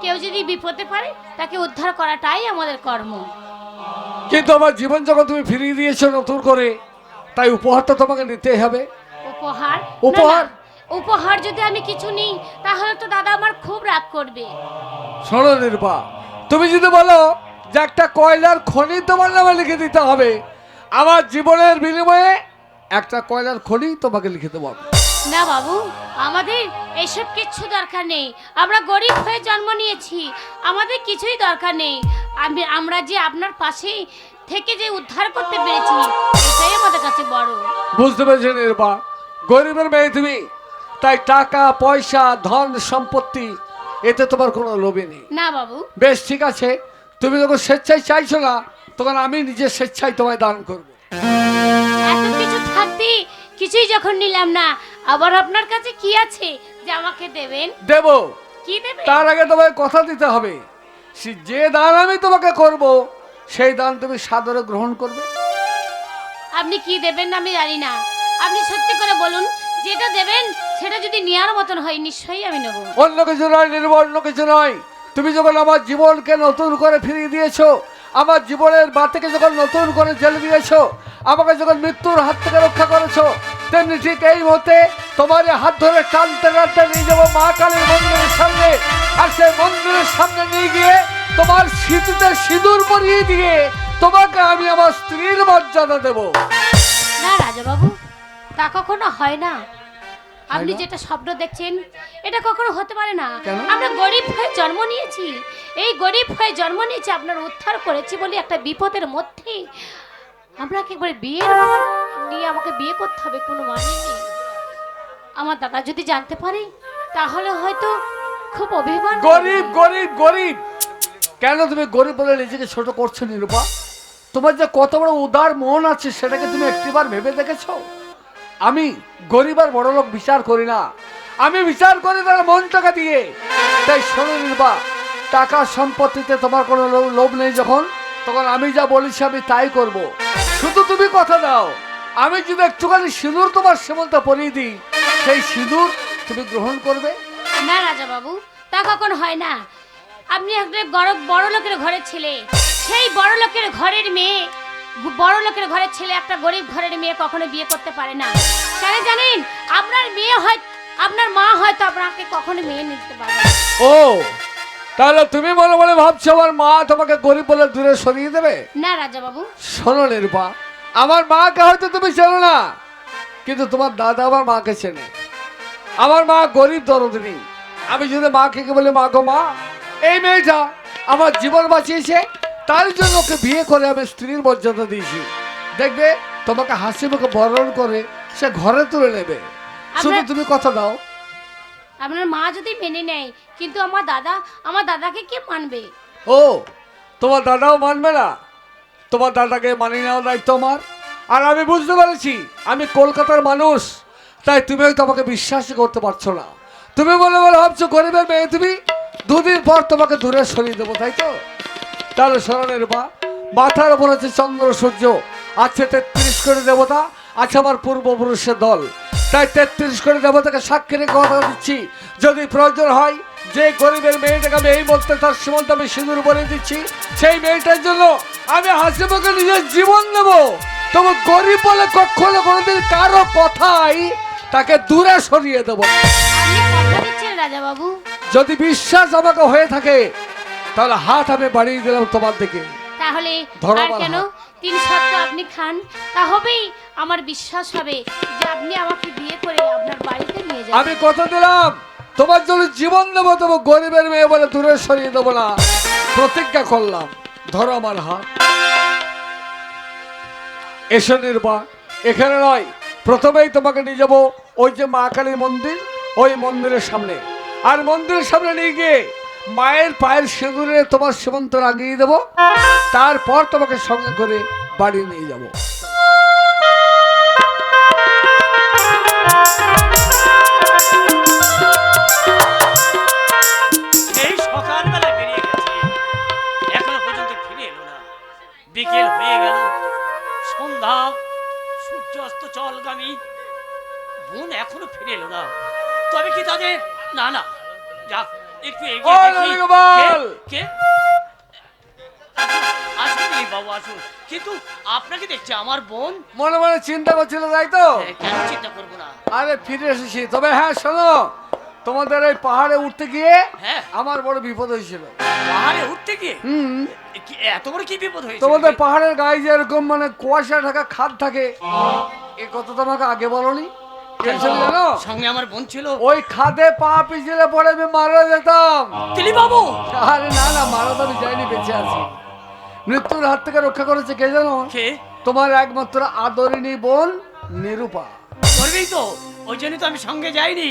কেউ যদি বিপদে পড়ে তাকে উদ্ধার করাটাই আমাদের কর্ম।
কিন্তু আমার জীবন যখন তুমি ফিরিয়ে দিয়েছো নতুন করে, তাই উপহার তো তোমাকে নিতেই হবে।
উপহার?
উপহার?
না, না, উপহার যদি আমি কিছু নিই তাহলে তো দাদা আমার খুব রাগ করবে।
শোনো নিরূপা, তুমি যদি বলো যে একটা কয়লার খনি তোমার নামে লিখে দিতে হবে, আমার জীবনের বিনিময়ে একটা কয়লার খনি তোমাকে লিখে দেবো।
না বাবু, আমাদের এসব কিচ্ছু দরকার নেই। আমরা গরিব হয়ে জন্ম নিয়েছি, আমাদের কিছুই দরকার নেই। আমরা যে আপনার পাশে থেকে যে উদ্ধার করতে পেরেছি এটাই আমাদের কাছে বড়।
বুঝতে পেরেছি নিরূপা, গরিবের মেয়ে তুমি, তাই টাকা পয়সা ধন সম্পত্তি এতে তোমার কোনো লোভে নেই।
না বাবু।
বেশ ঠিক আছে, তুমি যখন স্বেচ্ছায় চাইছো না তখন আমি নিজের স্বেচ্ছায় তোমায় দান করবো।
এত কিছু থাকতে কিছুই যখন নিলাম না, আবার আপনার কাছে কি আছে যে আমাকে দেবেন?
দেবো।
কি দেবেন?
তার আগে তোমায় কথা দিতে হবে, যে দান আমি তোমাকে করব সেই দান তুমি সাদরে গ্রহণ করবে।
আপনি কি দেবেন আমি জানি না, আপনি সত্যি করে বলুন। যেটা দেবেন সেটা যদি নেওয়ার মতন হয় নিশ্চয়ই আমি নেব।
অন্য কিছু নয় নির্ভর, অন্য কিছু নয়। তুমি যখন আমার জীবনকে নতুন করে ফিরিয়ে দিয়েছো, আমার জীবনের বাতিকে যখন নতুন করে জ্বেলে দিয়েছো, আমাকে যখন মৃত্যুর হাত থেকে রক্ষা করেছো, তেমনি ঠিক এই মুহূর্তে তোমার এই হাত ধরে টানতে টানতে নিয়ে যাবো মা কালীর মন্দিরের সামনে। আর সেই মন্দিরের সামনে নিয়ে গিয়ে তোমার স্মৃতিতে সিঁদুর পরিয়ে দিয়ে তোমাকে আমি আমার স্ত্রীর মর্যাদা দেবো।
না রাজা বাবু, তা কখনো হয় না। আপনি
না?
যেটা স্বপ্ন দেখছেন এটা কখনো হতে পারে না।
কেন?
আমরা গরিব হয়ে জন্ম নিয়েছি, এই গরিব হয়ে জন্ম নিয়েছি, আপনার উদ্ধার করেছি বলে একটা বিপদের মধ্যে আমরা একেবারে বিয়ে নিয়ে আমাকে বিয়ে করতে হবে কোনো মানে নেই। আমার দাদা যদি জানতে পারে তাহলে হয়তো খুব অভিমান করবে।
গরিব গরিব গরিব কেন তুমি গরিব বলে নিজেকে ছোট করছো নিরূপা? তোমার যে কত বড় উদার মন আছে সেটাকে তুমি একটিবার ভেবে দেখেছো? আমি গরিব আর বড় লোক বিচার করি না, আমি বিচার করি তার মন টাকা দিয়ে। তাই শোনো নিরূপা, টাকা সম্পত্তিতে তোমার কোনো লোভ নেই যখন, তখন আমি যা বলেছি আমি তাই করব। শুধু তুমি কথা দাও, আমি যদি একটুখানি সিঁদুর তোমার সীমন্তে পরিয়ে দিই, সেই সিঁদুর তুমি গ্রহণ করবে।
না রাজা বাবু, তা কখন হয় না। আপনি একটা বড় লোকের ঘরের ছেলে, সেই বড় লোকের ঘরের মেয়ে, বড় লোকের ঘরের ছেলে একটা গরিব ঘরের মেয়ে কখনো বিয়ে করতে পারে না। কেন জানেন? আপনার মেয়ে হয়, আপনার মা হয়তো আপনাকে কখনো মেয়ে নিতে পারবে না।
ও, তাহলে তুমি মনে মনে ভাবছো আমার মা তোমাকে গরিব বলে দূরে সরিয়ে দেবে?
না রাজা বাবু।
শোনো নিরূপা, আমার মাকে হয়তো তুমি চেনো না, কিন্তু তোমার দাদা আমার মাকে চেনে। আমার মা গরিব দরদিনী। আমি যদি মাকে বলি মা গো মা, এই মেয়েটা আমার জীবন বাঁচিয়েছে, তার জন্য ওকে বিয়ে করে আমি স্ত্রীর মর্যাদা দিয়েছি, দেখবে তোমাকে হাসি মুখে বরণ করে সে ঘরে তুলে নেবে। শুধু তুমি কথা দাও।
আপনার মা যদি মেনে নেয়, কিন্তু আমার দাদাকে কে মানবে?
ও, তোমার দাদাও মানবে না? তোমার দাদাকে মানিয়ে নেওয়ার দায়িত্ব আমার। আর আমি বুঝতে পেরেছি আমি কলকাতার মানুষ, তাই তুমি হয়তো আমাকে বিশ্বাসই করতে পারছো না। তুমি বলে ভাবছো গরিবের মেয়ে তুমি, দুদিন পর তোমাকে দূরে সরিয়ে দেবো, তাই তো? তাহলে স্মরণের মাথার উপর আছে চন্দ্র সূর্য, আছে 33 কোটি দেবতা, আছে আমার পূর্বপুরুষের দল। তাই 33 কোটি দেবতাকে সাক্ষী রেখে কথা দিচ্ছি, যদি প্রয়োজন হয় যে গরিবের মেয়েটাকে আমি এই মুহূর্তে তার সীমন্ত আমি সিঁদুর বলে দিচ্ছি, সেই মেয়েটার জন্য আমি হাসি মুখে নিজের জীবন নেব। তবু গরিব বলে কখনো কোনোদিন কারো কথাই তাকে দূরে সরিয়ে দেব না।
আপনি কথা দিচ্ছেন রাজা বাবু?
যদি বিশ্বাস আমাকে হয়ে থাকে তাহলে হাত আমি বাড়িয়ে দিলাম তোমার দিকে।
তাহলে
ধরো
আর
আমার
কেন
হাত।
3 সপ্তাহ আপনি খান, তা হবেই আমার বিশ্বাস হবে যে আপনি আমাকে বিয়ে করে আপনার বাড়িতে নিয়ে যাবেন।
আমি কথা দিলাম তোমার জন্য জীবন দেবো, তবু গরিবের মেয়ে বলে দূরে সরিয়ে দেবো না, প্রতিজ্ঞা করলাম। ধরো আমার হাত। এসো নির্বা, এখানে নয়, প্রথমেই তোমাকে নিয়ে যাবো ওই যে মা কালীর মন্দির, ওই মন্দিরের সামনে। আর মন্দিরের সামনে নিয়ে গিয়ে মায়ের পায়ের সিঁদুরে তোমার সীমন্ত লাগিয়ে দেবো, তারপর তোমাকে সঙ্গে করে বাড়ি নিয়ে যাবো।
এই সকালবেলা বেরিয়ে গেছে, এখনো পর্যন্ত ফিরে এলো না। বিকেল হয়ে গেল, সন্ধ্যা, সূর্য অস্ত চলগামী, বোন এখনো ফিরে এলো না। তবে কি তাদের না না যাক একটু এগিয়ে
ও
দেখি।
নলিগোপাল!
কে আসুন দিলীপ বাবু আসুন। কিন্তু আপনাকে দেখছি আমার বোন।
মনে মনে চিন্তা করছিল তাই তো?
কেন চিন্তা করবো না?
আরে ফিরে এসেছি। তবে হ্যাঁ শোনো, তোমাদের ওই পাহাড়ে উঠতে গিয়ে
হ্যাঁ।
আমার বড় বিপদ হয়েছিল।
পাহাড়ে উঠতে গিয়ে
হুম,
এত বড় কি বিপদ হয়েছে?
তোমাদের পাহাড়ের গায়ে যে এরকম মানে কুয়াশা ঢাকা খাদ থাকে, এ কথা তোমাকে আগে বলনি? জানো
সঙ্গে আমার বোন ছিল।
ওই খাদে পা পিছলে পড়ে আমি মারা যেতাম।
দিলীপ বাবু
আরে না না, মারা তো আমি যাইনি, বেঁচে আছি। মৃত্যুর হাত থেকে রক্ষা করেছে কে জানো?
কে?
তোমার একমাত্র আদরিনী বোন নিরূপা।
করবেই তো, ওই জন্য তো আমি সঙ্গে যাইনি,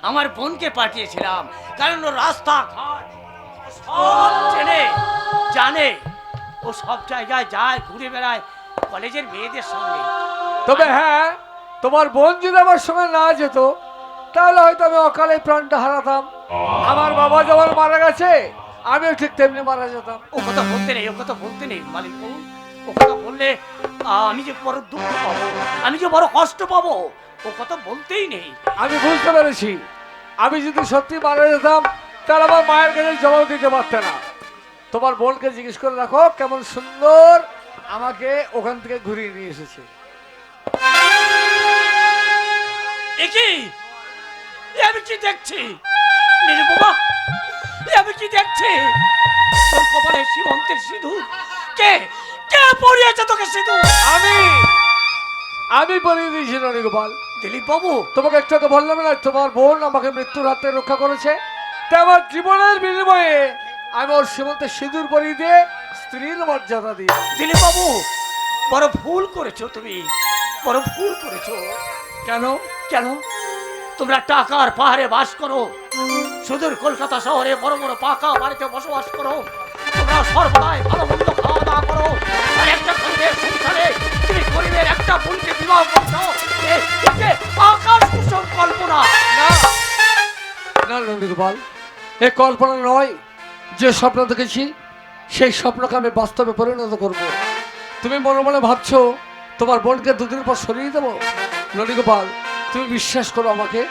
আমার বোনকে পাঠিয়েছিলাম। কারণ ও রাস্তা ঘাট সব চেনে জানে, ও সব জায়গায় যায়, ঘুরে বেড়ায় কলেজের মেয়েদের সঙ্গে।
তবে হ্যাঁ, তোমার বোন যদি আমার সঙ্গে না যেত তাহলে হয়তো আমি অকালে প্রাণটা হারাতাম। আমার বাবা যেমন মারা গেছে আমিও ঠিক তেমনি মারা যেতাম।
ও কথা বলতে নেই, ও কথা বলতে নেই মালিক বাবু। ও কথা বললে আমি যে বড় দুঃখ পাবো, আমি যে বড় কষ্ট পাবো, ও কথা বলতেই নেই।
আমি বুঝতে পেরেছি, আমি যদি সত্যি মারা যেতাম তাহলে আমার মায়ের কাছে জবাব দিতে পারতে না। তোমার বোনকে জিজ্ঞেস করে রাখো কেমন সুন্দর আমাকে ওখান থেকে ঘুরিয়ে নিয়ে এসেছে।
একি আমি কি দেখছি নীলু বাবা, আমি কি দেখছি? তোর কপালে সীমন্তের সিঁদুর, কে কে পরিয়েছে তোকে সিঁদুর?
আমি বলিয়ে দিয়েছি ননীগোপাল।
দিলীপ বাবু
তোমাকে একটু আগে বললাম না, তোমার বোন আমাকে মৃত্যুর হাতে রক্ষা করেছে, তাই আমার জীবনের বিনিময়ে আমি ওর সীমন্তে সিঁদুর পরিয়ে দিয়ে স্ত্রীর মর্যাদা দিই।
দিলীপ বাবু বড় ভুল করেছো তুমি, বড় ভুল করেছো।
কেন?
কেন? তোমরা টাকার পাহাড়ে বাস করো, সুদূর কলকাতা শহরে বড় বড় পাকা বাড়িতে বসবাস করো, তোমরা সর্বদাই ভালো মন্দ খাওয়া দাওয়া করো, আর একটা গরিবের সংসারে তুমি গরিবের একটা বোনকে বিবাহ করছো, একে আকাশ কুসুম কল্পনা।
না না ননীগোপাল, এ কল্পনা নয়। যে স্বপ্ন দেখেছি সেই স্বপ্নকে আমি বাস্তবে পরিণত করব। তুমি মনে মনে ভাবছো তোমার বোনকে দুদিন পর সরিয়ে দেবো। ননীগোপাল, তুমি বিশ্বাস করো আমাকে,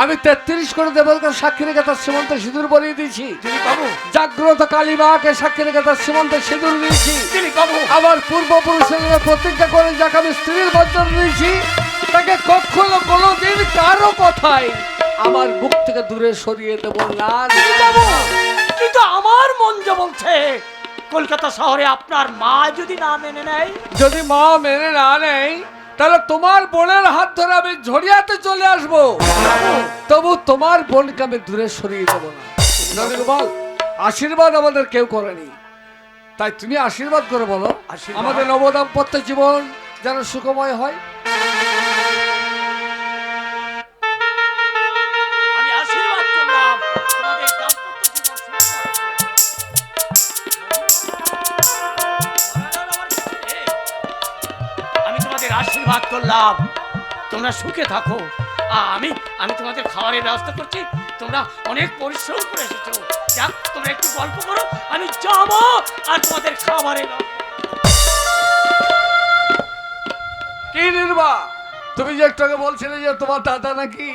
আমি 33 করে দেবতার সাক্ষী রেখে তার সীমন্তে সিঁদুর পরিয়ে দিয়েছি।
বাবু
জাগ্রত কালী মাকে সাক্ষী রেখে তার সীমন্তে সিঁদুর দিয়েছি।
বাবু
আমার পূর্বপুরুষের প্রতিজ্ঞা করে যাকে আমি স্ত্রীর বচন দিয়েছি, তাকে কখনো কোনোদিন কারো কথাই আমার বুক থেকে দূরে সরিয়ে দেব না।
বাবু কিন্তু আমার মন যে বলছে কলকাতা শহরে আপনার মা যদি না মেনে নেয়,
যদি মা মেনে না নেয় তাহলে তোমার বোনের হাত ধরে আমি ঝরিয়াতে চলে আসবো, তবু তোমার বোনকে আমি দূরে সরিয়ে দেবো না। ননীগোপাল, আশীর্বাদ আমাদের কেউ করেনি, তাই তুমি আশীর্বাদ করে বলো আমাদের নবদাম্পত্য জীবন যেন সুখময় হয়।
আমি আশীর্বাদ করলাম তোমাদের দাম্পত্য জীবন সুখময় হোক। আমি তোমাদের আশীর্বাদ করলাম তোমরা সুখে থাকো। আমি আমি তোমাদের খাবারের ব্যবস্থা করছি, তোমরা অনেক পরিশ্রম করে এসেছো, যাক তোমরা একটু গল্প করো, আমি যাবো আর তোমাদের খাবারের
কি নির্বা, তুমি যে একটু আগে বলছিলে যে তোমার দাদা নাকি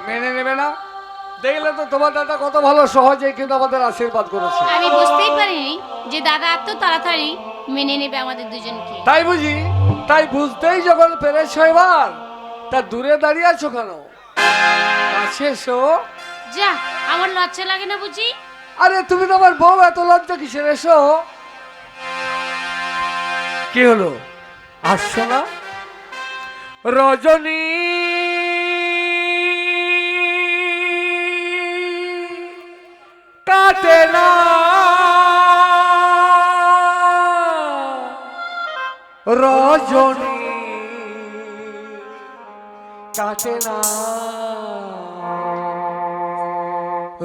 মেনে নেবে না, দেখলে তো তোমার দাদা কত ভালো সহজে কিন্তু আমাদের আশীর্বাদ করেছে।
আমি বুঝতেই পারিনি যে দাদা এত তাড়াতাড়ি মেনে নেবে আমাদের দুজনকে।
তাই বুঝি তাই বুঝতেই যখন পেরেছো এবার, তা দূরে দাঁড়িয়ে আছো কেন? কাছে এসো।
যা, আমার লজ্জা লাগে না বুঝি?
আরে তুমি তো আমার বউ, এত লজ্জা কিসের? এসো। কি হলো, আসছো না? রজনী কাটে না, রজনী কাটে না,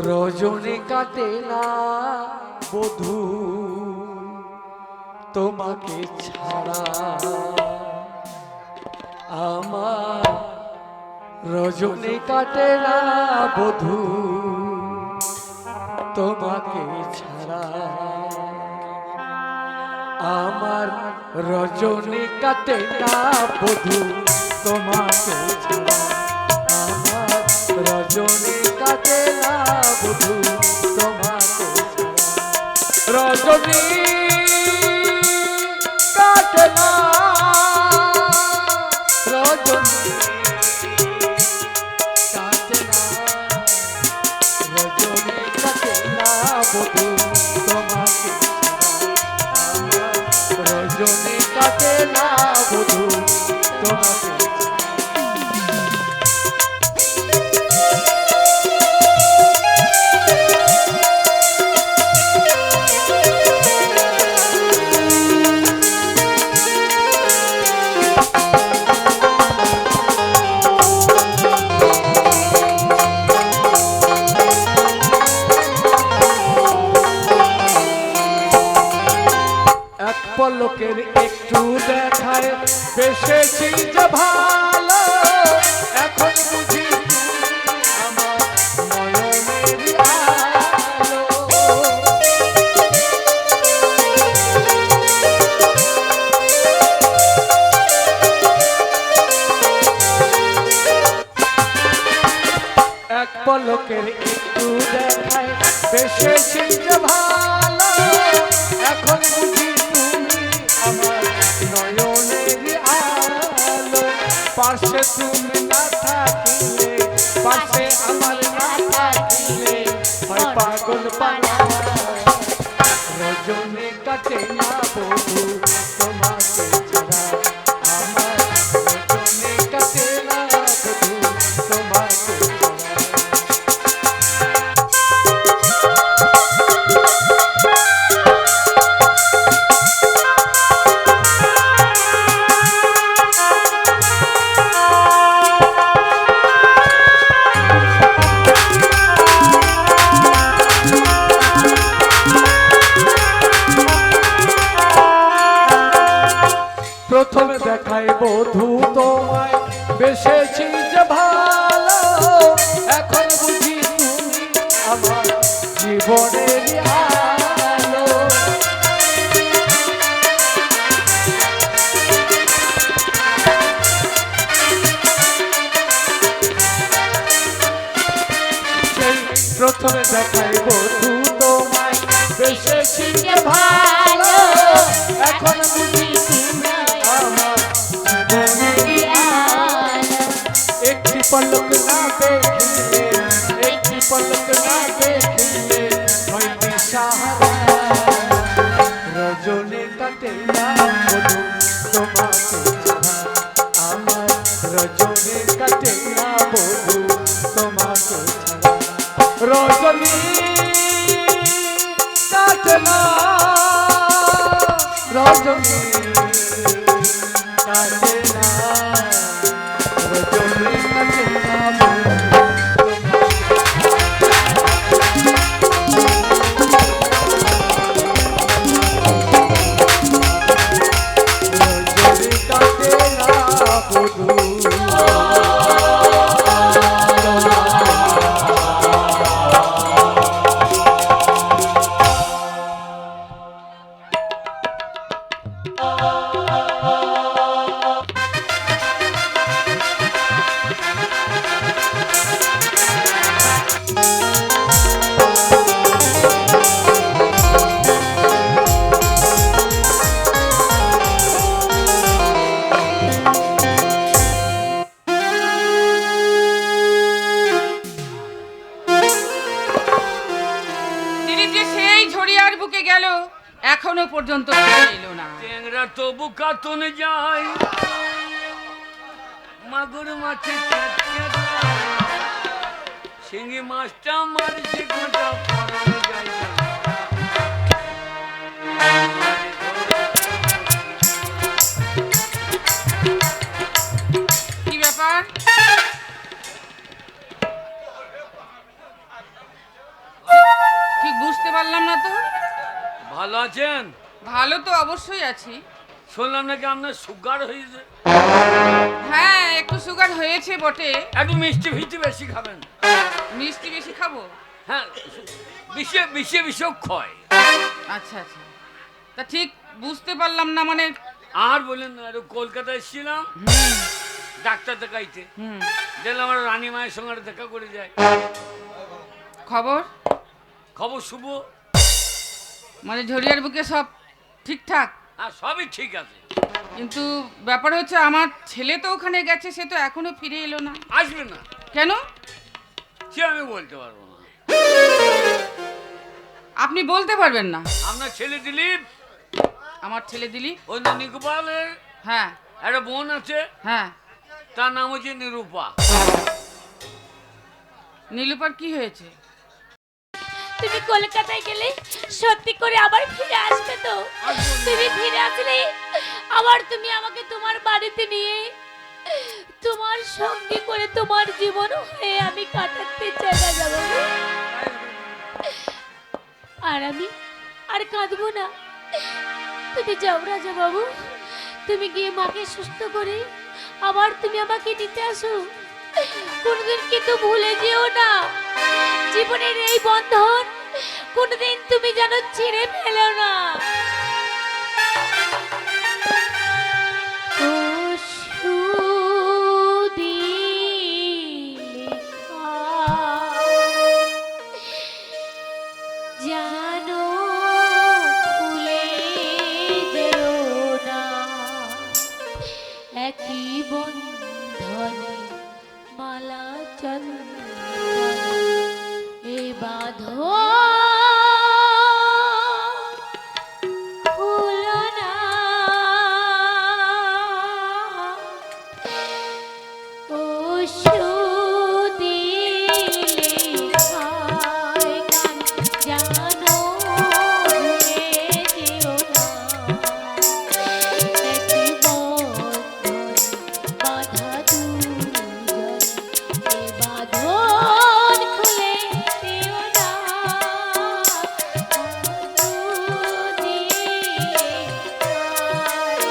রজনী কাটে না বধূ তোমাকে ছাড়া। আমার রজনী কাটে না বধূ তোমাকে ছাড়া। আমার রজনী কাটে না বধূ তোমাকে ছাড়া। আমার রজনী কাটে না বধূ তোমাকে ছাড়া। রজনী কাটে না, রজনী কাটে না, রজনী কাটে না বধূ তোমাকে ছাড়া। আমার রজনী কাটে না বধূ তোমাকে। এক পলকের একটু দেখায় বেসেছি যে ভালো, এখন বুঝি আমার নয়নের আলো। এক পলকের একটু দেখায় বেসেছি যে ভালো, এখন বুঝি আমার নয়নের আলো। পাশে তুমি না থাকিলে, পাশে আমার না থাকিলে হয় পাগল পালা। রজনী কাটে না বধূ তোমাকে ছাড়া। আমার রজনী কাটে না বধূ তোমাকে ছাড়া। প্রথমে দেখাই বধূ তোমায় বেসেছি যে ভালো, এখন বুঝি তুমি আমার জীবনের আলো। সেই প্রথমে দেখাই বধূ তোমায় বেসেছি যে ভালো, এখন বুঝি তুমি আমার জীবনের আলো। একটি পলক না দেখিলে, একটি পলক না দেখিলে হয় দিশাহারা। রজনী কাটে না বধূ তোমাকে ছাড়া। আমার রজনী কাটে না বধূ তোমাকে ছাড়া। রজনী কাটে না, রজনী কাটে না, রজনী কাটে না বধূ। রজনী কাটে না বধূ।
পর্যন্ত ফিরে এলো না।
ট্যাংরা তবু কাতনে যায়, মাগুর মাছে শিঙি মাছটা মারছে গোটা পরনে যায় না।
কি ব্যাপার? ঠিক বুঝতে পারলাম না তো।
ভালো আছেন?
ভালো তো অবশ্যই আছি।
শুনলাম নাকি আপনার সুগার হয়েছে।
হ্যাঁ, একটু সুগার হয়েছে বটে।
একটু মিষ্টি ফিষ্টি বেশি খাবেন।
মিষ্টি বেশি খাবো?
হ্যাঁ, বিষে বিষে বিষক্ষয়।
আচ্ছা আচ্ছা, তা ঠিক বুঝতে পারলাম না মানে।
আর বলেন না, একটু কলকাতায় এসেছিলাম ডাক্তার দেখাইতে।
হুম,
দেখলাম আমার রানী মায়ের সঙ্গে দেখা করে যায়।
খবর?
খবর শুভ,
মানে ঝরিয়ার বুকে সব ঠিকঠাক?
আর সবই ঠিক আছে।
কিন্তু ব্যাপার হচ্ছে আমার ছেলে তো ওখানে গেছে, সে তো এখনো ফিরে এলো না।
আসবে না
কেন?
সে আমি বলতে পারবো না।
আপনি বলতে পারবেন না?
আপনার ছেলে দিলীপ,
আমার ছেলে দিলীপ?
ওই ননী গোপালের
হ্যাঁ
একটা বোন আছে,
হ্যাঁ।
তার নাম হচ্ছে নিরূপা।
নীলুপার কি হয়েছে?
তুমি কলকাতায় গেলে সত্যি করে আবার ফিরে আসবে তো? তুমি ফিরে আসলে আবার তুমি আমাকে তোমার বাড়িতে নিয়ে তোমার সঙ্গে করে তোমার জীবন হয়ে আমি কাটাতে চলে যাব। আর আমি আর কাঁদবো না। তুমি যাও রাজা বাবু, তুমি গিয়ে মাকে সুস্থ করে আবার তুমি আমাকে নিতে আসো। কোনদিন কিন্তু ভুলে যেও না, জীবনের এই বন্ধন কোনদিন তুমি যেন ছিঁড়ে ফেলো না। জানো ভুলে যেও না, একই বন্ধনে মালা চন্দন এ বাঁধো খুলো না। ও সুদিলে খায় গান, জানো ভুলে যেও না, একই বন্ধনে বাঁধা দুজন এ বাঁধন খুলে দিও না। সুদিলে খায়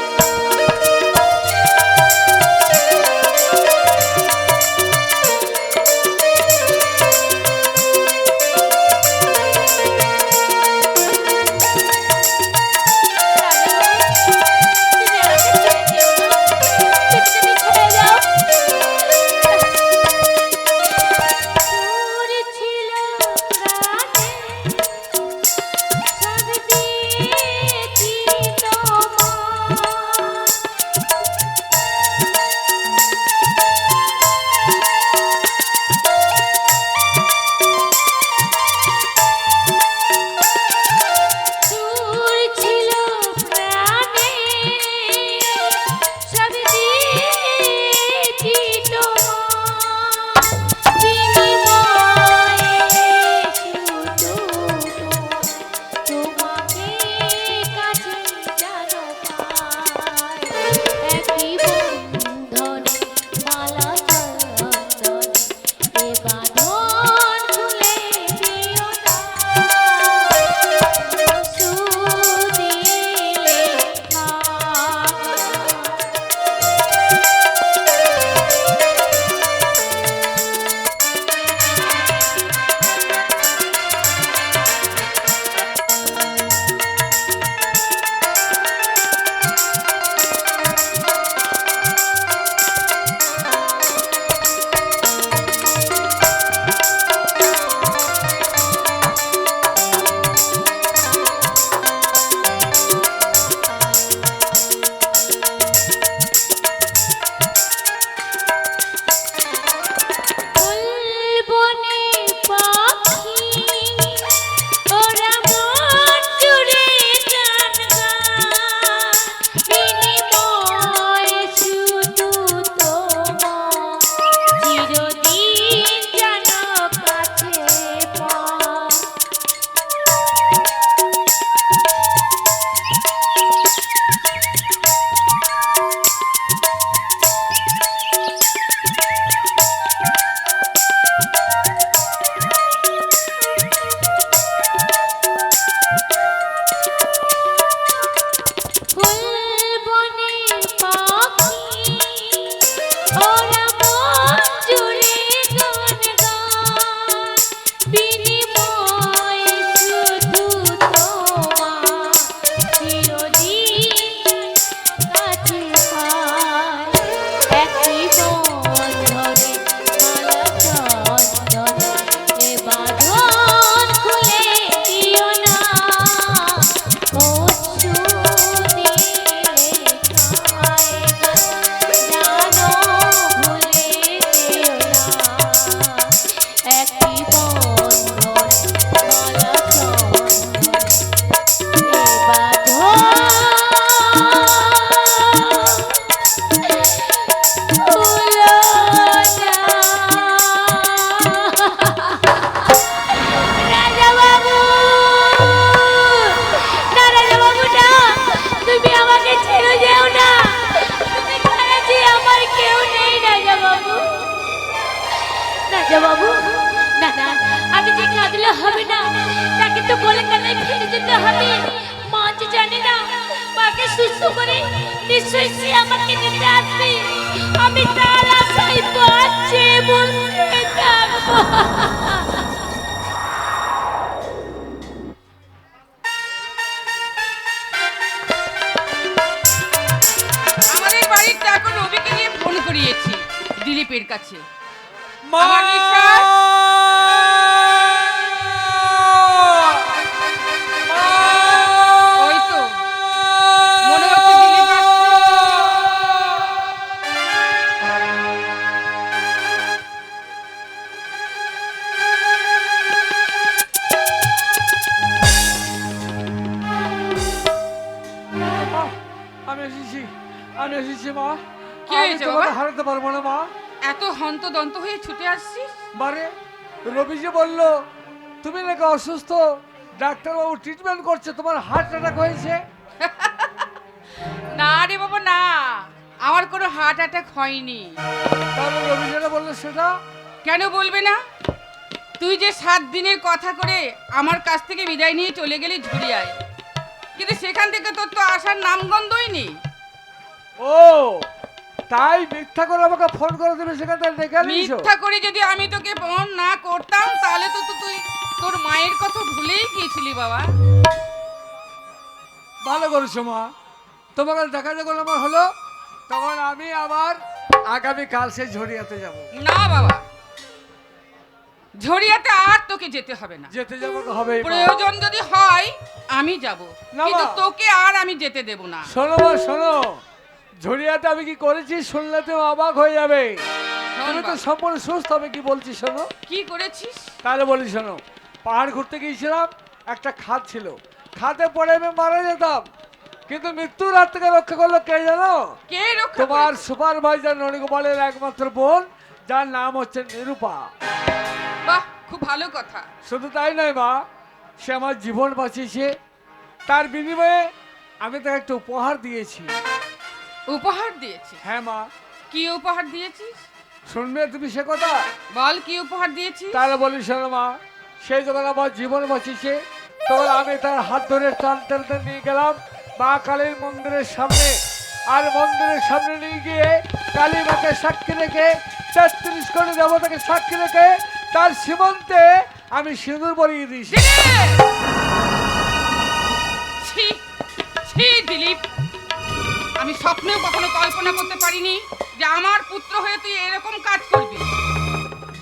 রাজা বাবু, না না, আমি যে কাঁদলে হবে না, তাকে তো কলকাতায় ফিরে যেতে হবে। মা যে জানে না, মাকে সুস্থ করে নিশ্চয়ই সে আমাকে নিতে আসবে। আমি তার আশায় বাঁচে বলতে থাকবো।
আমাদের বাড়ির এখন রবিকে নিয়ে ফোন করিয়েছি দিলীপের কাছে।
মা
আমার বিশ্বাস ওই তো মনে হচ্ছে দিলীপ আসছে।
আমি এসেছি, আমি এসেছি মা।
কি
আমি
হয়েছে
তোমাকে
বাবা?
হারাতে পারবো না মা।
এত হন্তদন্ত হয়ে ছুটে আসছিস?
বারে রবি যে বললো তুমি নাকি অসুস্থ, ডাক্তারবাবু ট্রিটমেন্ট করছে, তোমার হার্ট অ্যাটাক হয়েছে।
না রে বাবা না, আমার কোনো হার্ট অ্যাটাক হয়নি।
তাহলে রবি যেটা বললো সেটা
কেন বলবে না? তুই যে 7 দিনের কথা করে আমার কাছ থেকে বিদায় নিয়ে চলে গেলি ঝুড়িয়ায়, কিন্তু সেখান থেকে তোর তো আসার নামগন্ধই নেই।
ও তাই মিথ্যা করে আমাকে ফোন করে দেবে, সেখান থেকে ডেকে নিয়েছো।
মিথ্যা করে যদি আমি তোকে ফোন না করতাম তাহলে তো তুই তোর মায়ের কথা ভুলেই গিয়েছিলি বাবা।
ভালো করেছো মা, তোমাকে দেখা যখন আমার হলো তখন আমি আবার আগামীকাল সেই ঝরিয়াতে যাব।
না বাবা, ঝরিয়াতে আর তোকে যেতে হবে না।
যেতে যাবো হবে।
প্রয়োজন যদি হয় আমি যাব,
না
কিন্তু
মা।
তোকে আর আমি যেতে দেব না।
শোনো মা শোনো, ঝরিয়াতে আমি কি করেছি শুনলে তুমি অবাক হয়ে যাবে।
শোন
তুমি তো
বাবা,
সম্পূর্ণ সুস্থ হবে কি বলছি শোনো।
কি করেছিস?
তাহলে বলি শোনো, পাহাড় ঘুরতে গিয়েছিলাম, একটা খাদ ছিল, খাদে পড়ে আমি মারা যেতাম, কিন্তু মৃত্যুর হাত থেকে রক্ষা করলো কে জানো?
কে রক্ষা
তোমার
করেছে?
সুপারভাইজার ননীগোপালের একমাত্র বোন, যার নাম হচ্ছে নিরূপা।
বাহ, খুব ভালো কথা।
শুধু তাই নয় মা, সে আমার জীবন বাঁচিয়েছে, তার বিনিময়ে আমি তাকে একটা উপহার দিয়েছি।
উপহার দিয়েছিস?
হ্যাঁ মা।
কি উপহার দিয়েছিস?
শুনবে তুমি সে কথা?
বল, কি উপহার দিয়েছিস?
তাহলে বলি শোনো মা, সেই যখন আমার জীবন বাঁচিয়েছে তখন আমি তার হাত ধরে টানতে নিয়ে গেলাম মা কালীর মন্দিরের সামনে, আর মন্দিরের সামনে নিয়ে গিয়ে কালী মাকে সাক্ষী রেখে 33 কোটি দেবতাকে সাক্ষী রেখে তার সীমন্তে আমি সিঁদুর পরিয়ে দিয়েছি।
ছি ছি দিলীপ, আমি স্বপ্নেও কখনো কল্পনা করতে পারিনি যে আমার পুত্র হয়ে তুই এরকম কাজ করবি।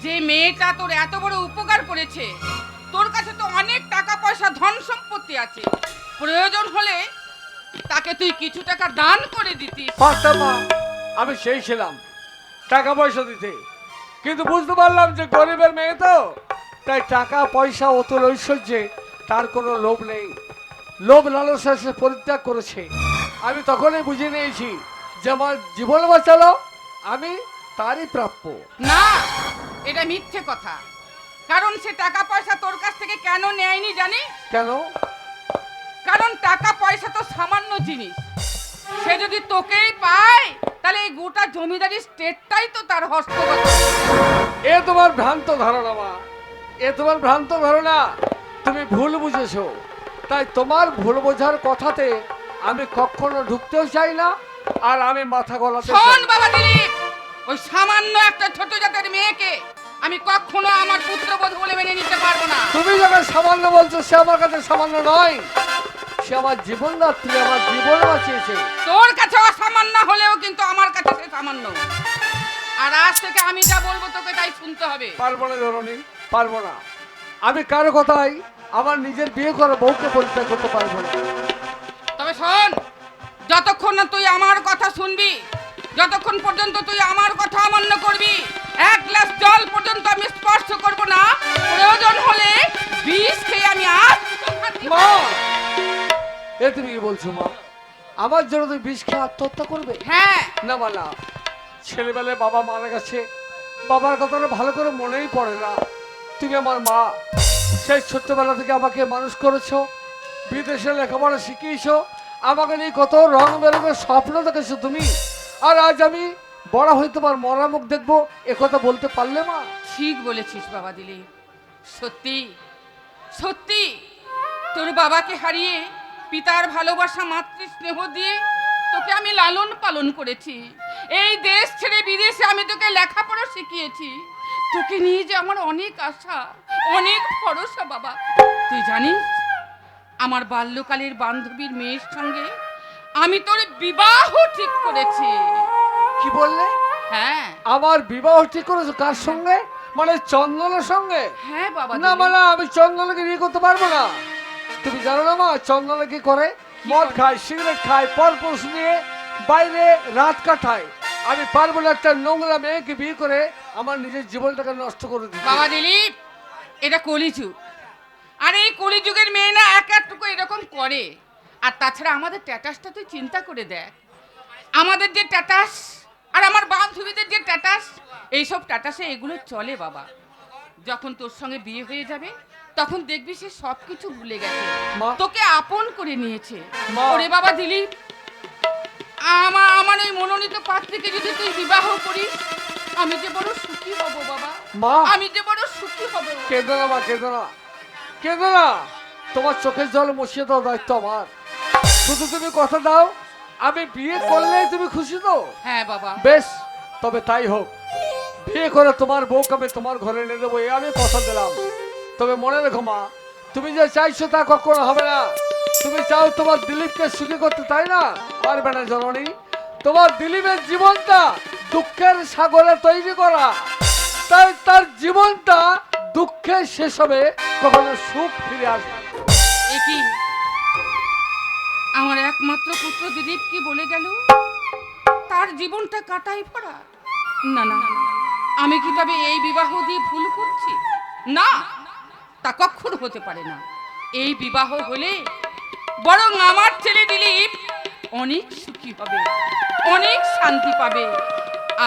যে মেয়েটা তোর এত বড় উপকার করেছে, তোর কাছে তো অনেক টাকা পয়সা ধন সম্পত্তি আছে, প্রয়োজন হলে তাকে তুই কিছু টাকা দান করে দিতিস।
পারতাম মা, আমি সেই ছিলাম টাকা পয়সা দিতে, কিন্তু বুঝতে পারলাম যে গরিবের মেয়ে তো, তাই টাকা পয়সা অতুল ঐশ্বর্যে তার কোনো লোভ নেই, লোভ লালসা সে পরিত্যাগ করেছে। আমি তখনই বুঝে নিয়েছি যে আমার জীবন বাঁচালো আমি তারই প্রাপ্য।
না, এটা মিথ্যে কথা। কারণ সে টাকা পয়সা তোর কাছ থেকে কেন নেয়নি জানিস?
কেন?
কারণ টাকা পয়সা তো সামান্য জিনিস, সে যদি তোকেই পায় তাহলে এই গোটা জমিদারি স্টেটটাই তো তার হস্তগত।
এ তোমার ভ্রান্ত ধারণা মা, এ তোমার ভ্রান্ত ধারণা, তুমি ভুল বুঝেছো। তাই তোমার ভুল বোঝার কথাতে আমি কখনো ঢুকতেও চাই না, আর আমি মাথা গলাতে চাই
শোন
না।
বাবা দিলীপ, ওই সামান্য একটা ছোট জাতের মেয়েকে আমি কখনো আমার পুত্রবধূ বলে মেনে নিতে পারবো না।
তুমি যখন সামান্য বলছো, সে আমার কাছে সামান্য নয়, সে আমার জীবন রাত্রি, আমার জীবন বাঁচিয়েছে।
তোর কাছে অসামান্য হলেও কিন্তু আমার কাছে সে সামান্য। আর আজ থেকে আমি যা বলবো তোকে তাই শুনতে হবে।
পারবো না ধরনি, পারবো না। আমি কারো কথাই আমার নিজের বিয়ে করা বউকে পরিত্যাগ করতে পারবো না।
তবে শোন, যতক্ষণ না তুই আমার কথা শুনবি, যতক্ষণ পর্যন্ত তুই আমার কথা অমান্য করবি, এক গ্লাস জল পর্যন্ত আমি স্পর্শ করব না। প্রয়োজন হলে বিষ খেয়ে আমি আর
মা, এ তুমি কি বলছো মা? আমার জন্য তুমি বিষ খেয়ে আত্মহত্যা করবে?
হ্যাঁ,
না মা না, ছেলেবেলায় বাবা মারা গেছে, বাবার কথাটা ভালো করে মনেই পড়ে না। তুমি আমার মা, সেই ছোট্টবেলা থেকে আমাকে মানুষ করেছো, বিদেশে লেখাপড়া শিখিয়েছো, আমাকে নিয়ে কত রং বেরঙের স্বপ্ন দেখেছো তুমি। আর আজ আমি বড় হয়ে তোমার মরা মুখ দেখবো, একথা বলতে পারলে মা?
ঠিক বলেছিস বাবা দিলীপ, সত্যি সত্যি তোর বাবাকে হারিয়ে পিতার ভালোবাসা মাতৃ স্নেহ দিয়ে তোকে আমি লালন পালন করেছি। এই দেশ ছেড়ে বিদেশে আমি তোকে লেখাপড়া শিখিয়েছি। তোকে নিয়ে যে আমার অনেক আশা, অনেক ভরসা বাবা। তুই জানিস আমার বাল্যকালের বান্ধবীর মেয়ের সঙ্গে আমি তোর বিবাহ ঠিক করেছি।
কি বললে?
হ্যাঁ
আমার বিবাহ ঠিক করেছো? কার সঙ্গে? মানে চন্দনের সঙ্গে?
হ্যাঁ বাবা
না
দিলীপ।
মানে আমি চন্দনকে বিয়ে করতে পারবো না। তুমি জানো না মা, চন্দনে কি করে? মদ খায়, সিগারেট খায়, পরপুরুষ নিয়ে বাইরে রাত কাটায়। আমি পারবো না একটা নোংরা মেয়েকে বিয়ে করে আমার নিজের জীবনটাকে নষ্ট করে দিতে।
বাবা দিলীপ, এটা কলিযুগ, আর এই কলিযুগের মেয়ে না এক একটুকু এরকম করে। আর তাছাড়া আমাদের ট্যাটাসটা তুই চিন্তা করে দেখ, আমাদের যে ট্যাটাস আর আমার বান্ধবীদের যে ট্যাটাস, এইসব ট্যাটাসে এগুলো চলে বাবা। যখন তোর সঙ্গে বিয়ে হয়ে যাবে তখন দেখবি সে সব কিছু ভুলে গেছে,
মা।
তোকে আপন করে নিয়েছে।
মা।
ওরে বাবা দিলীপ, আমার এই মনোনীত পাত্রীকে যদি তুই বিবাহ করিস, আমি যে বড় সুখী হব বাবা,
মা।
আমি যে বড় সুখী হব।
কেঁদো না মা, কেঁদো না, কেঁদো না। তোমার চোখের জল মুছিয়ে দাও দায়িত্ব আমার। শুধু তুমি কথা দাও, আমি বিয়ে করলেই তুমি খুশি তো?
হ্যাঁ বাবা।
বেশ, তবে তাই হোক। বিয়ে করে তোমার বউকে আমি তোমার ঘরে এনে দেবো, এই আমি কথা দিলাম। তবে মনে রেখো মা, তুমি যে চাইছো তা কখনো হবে না। তুমি চাও তোমার দিলীপকে সুখী করতে, তাই না? পারবে না জননী। তোমার দিলীপের জীবনটা দুঃখের সাগরে তৈরি করা, তাই তার জীবনটা দুঃখে শেষ হবে, কখনো সুখ ফিরে আসবে না।
এ কি আমার একমাত্র পুত্র দিলীপ কি বলে গেল তার জীবনটা কাটাই পড়া? না না, আমি কি তবে এই বিবাহ দিয়ে ভুল করছি? না, তা কখনো হতে পারে না। এই বিবাহ হলে বরং আমার ছেলে দিলীপ অনেক সুখী হবে, অনেক শান্তি পাবে।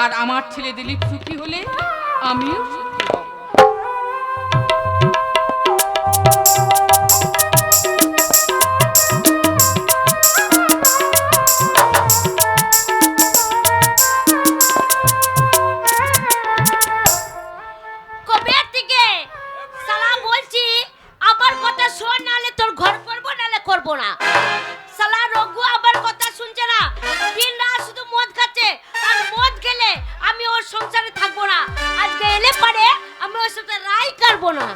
আর আমার ছেলে দিলীপ সুখী হলে আমিও সুখী হব।
কবে থেকে শালা বলছি আবার কথা শোন, নালে তোর ঘর করবো নালে করবো না। শালা রঘু আবার কথা শুনছে না, দিন রাত শুধু মদ খাচ্ছে। আর মদ খেলে আমি ওর সংসারে থাকবো না। আজকে এলে পারে আমি ওর সাথে রাই করবো না।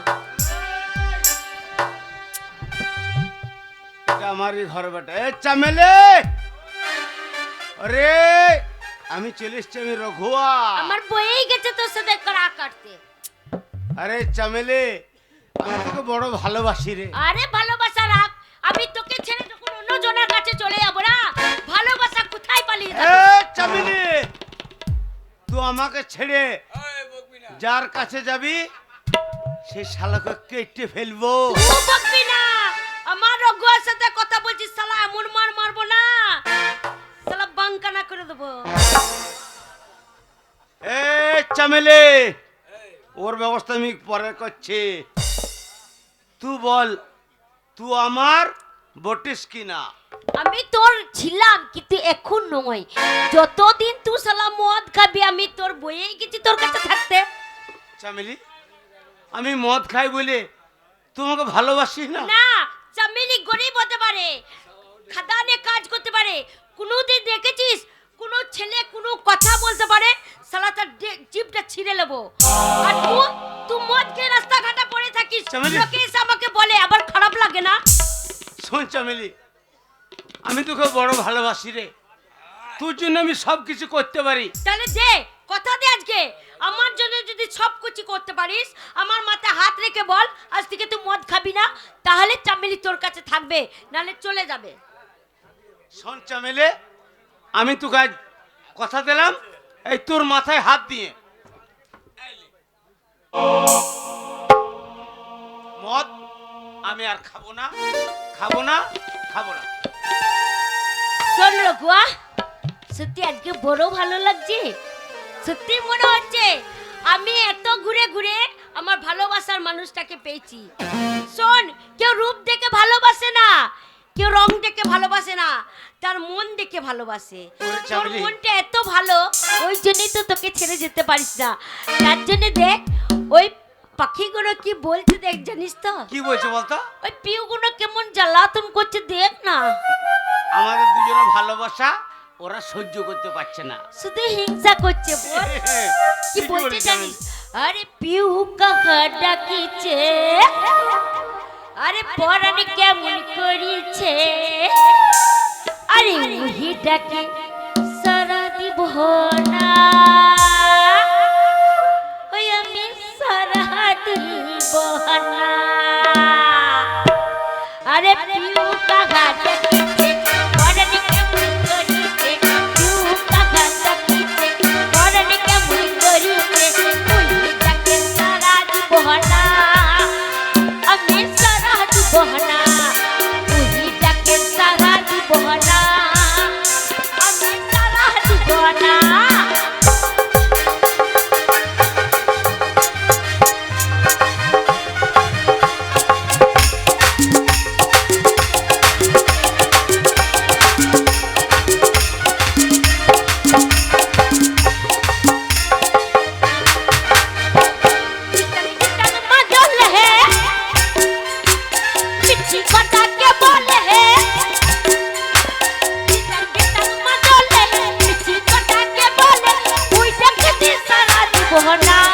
এটা আমারই ঘর বেটা। এ চামেলে, আরে আমি চলে এসছি, আমি রঘুয়া।
আমার বইয়েই গেছে তোর সাথে করা কাটতে।
আরে চামেলে, আমি তোকে বড় ভালোবাসি রে।
আরে ভালোবাসা রাখ, আমি তোকে ছেড়ে যখন অন্য জনের কাছে চলে যাবো না, ভালোবাসা কোথায় পালিয়ে
এ
যাবে?
চামেলে, তুই আমাকে ছেড়ে যার কাছে যাবি সেই শালাকে কেটে ফেলবো।
তুই বকবি না, আমার রঘুয়ার সাথে কথা বলছিস। শালা এমন মার মারবো না, শালা বাঙ্কানা করে দেবো।
এ চামেলে, ওর ব্যবস্থা আমি পরে করছি। তুই বল, তুই আমার বটিস কিনা?
আমি তোর ছিলাম কিন্তু এখন নয়। যতদিন তুই শালা মদ খাবি আমি তোর বইয়েই গেছি তোর কাছে থাকতে।
চামেলি, আমি মদ খাই বলে তুই আমাকে ভালোবাসিস না?
না, চামেলি গরিব হতে পারে, খাদানে কাজ করতে পারে, কোনোদিন দেখেছিস কোনো ছেলে কোনো কথা বলতে পারে? শালা তার জিভটা ছিঁড়ে নেবো। আর তুই মদ খেয়ে রাস্তাঘাটে পড়ে থাকিস,
চামেলি।
লোকে এসে আমাকে বলে, আবার খারাপ লাগে না?
শোন চামেলি, আমি তোকে বড় ভালোবাসি রে। তোর জন্য আমি সব কিছু করতে পারি।
তাহলে দে কথা দে, আজকে আমার জন্য যদি সব কিছু করতে পারিস, আমার মাথায় হাত রেখে বল আজ থেকে তুই মদ খাবি না, তাহলে চামেলি তোর কাছে থাকবে, নালে চলে যাবে।
শোন চামেলে, আমি তোকে আজ কথা দিলাম, এই তোর মাথায় হাত দিয়ে মদ আমি আর খাবো না, খাবো না, খাবো না।
শোন রঘুয়া, সত্যি আজকে বড় ভালো লাগছে। সত্যি মনে হচ্ছে আমি এত ঘুরে ঘুরে আমার ভালোবাসার মানুষটাকে পেয়েছি। শোন, কেউ রূপ দেখে ভালোবাসে না, কেউ রং দেখে ভালোবাসে না, তার মন দেখে ভালোবাসে।
ওরে
তোর
চাবলি।
মনটা এত ভালো, ওই জন্যই তো তোকে ছেড়ে যেতে পারিস না। তার জন্য দেখ ওই পাখিগুলো কি বলছে, দেখ জানিস তো?
কি বলছো বলতো?
ওই পিউগুলো কেমন জ্বালাতন করছে, দেখ না।
আমাদের দুজনের ভালোবাসা ওরা সহ্য করতে পারছে না।
শুধু হিংসা করছে। বল কি
ঠিকই
বলছে
বলেছে
জানিস? আরে পিউ কাকা ডাকিছে, আরে পরাণ কেমন করিছে, আরে ওহি ডাকে সারা দিব না, ওই আমি সারা দিব না। আরে পিউ কাকা ডাকিছে, পরাণ কেমন করিছে, পিউ কাকা ডাকিছে, পরাণ কেমন করিছে, ওহি ডাকে সারা দিব না, আমি সারা দিব না, ওহি ডাকে সারা দিব না, আমি সারা দিব না। कितन मजल है, पिछी बता के बोले है, कितन मजल है, पिछी बता के बोले, कोई देखती सारा दीवाना।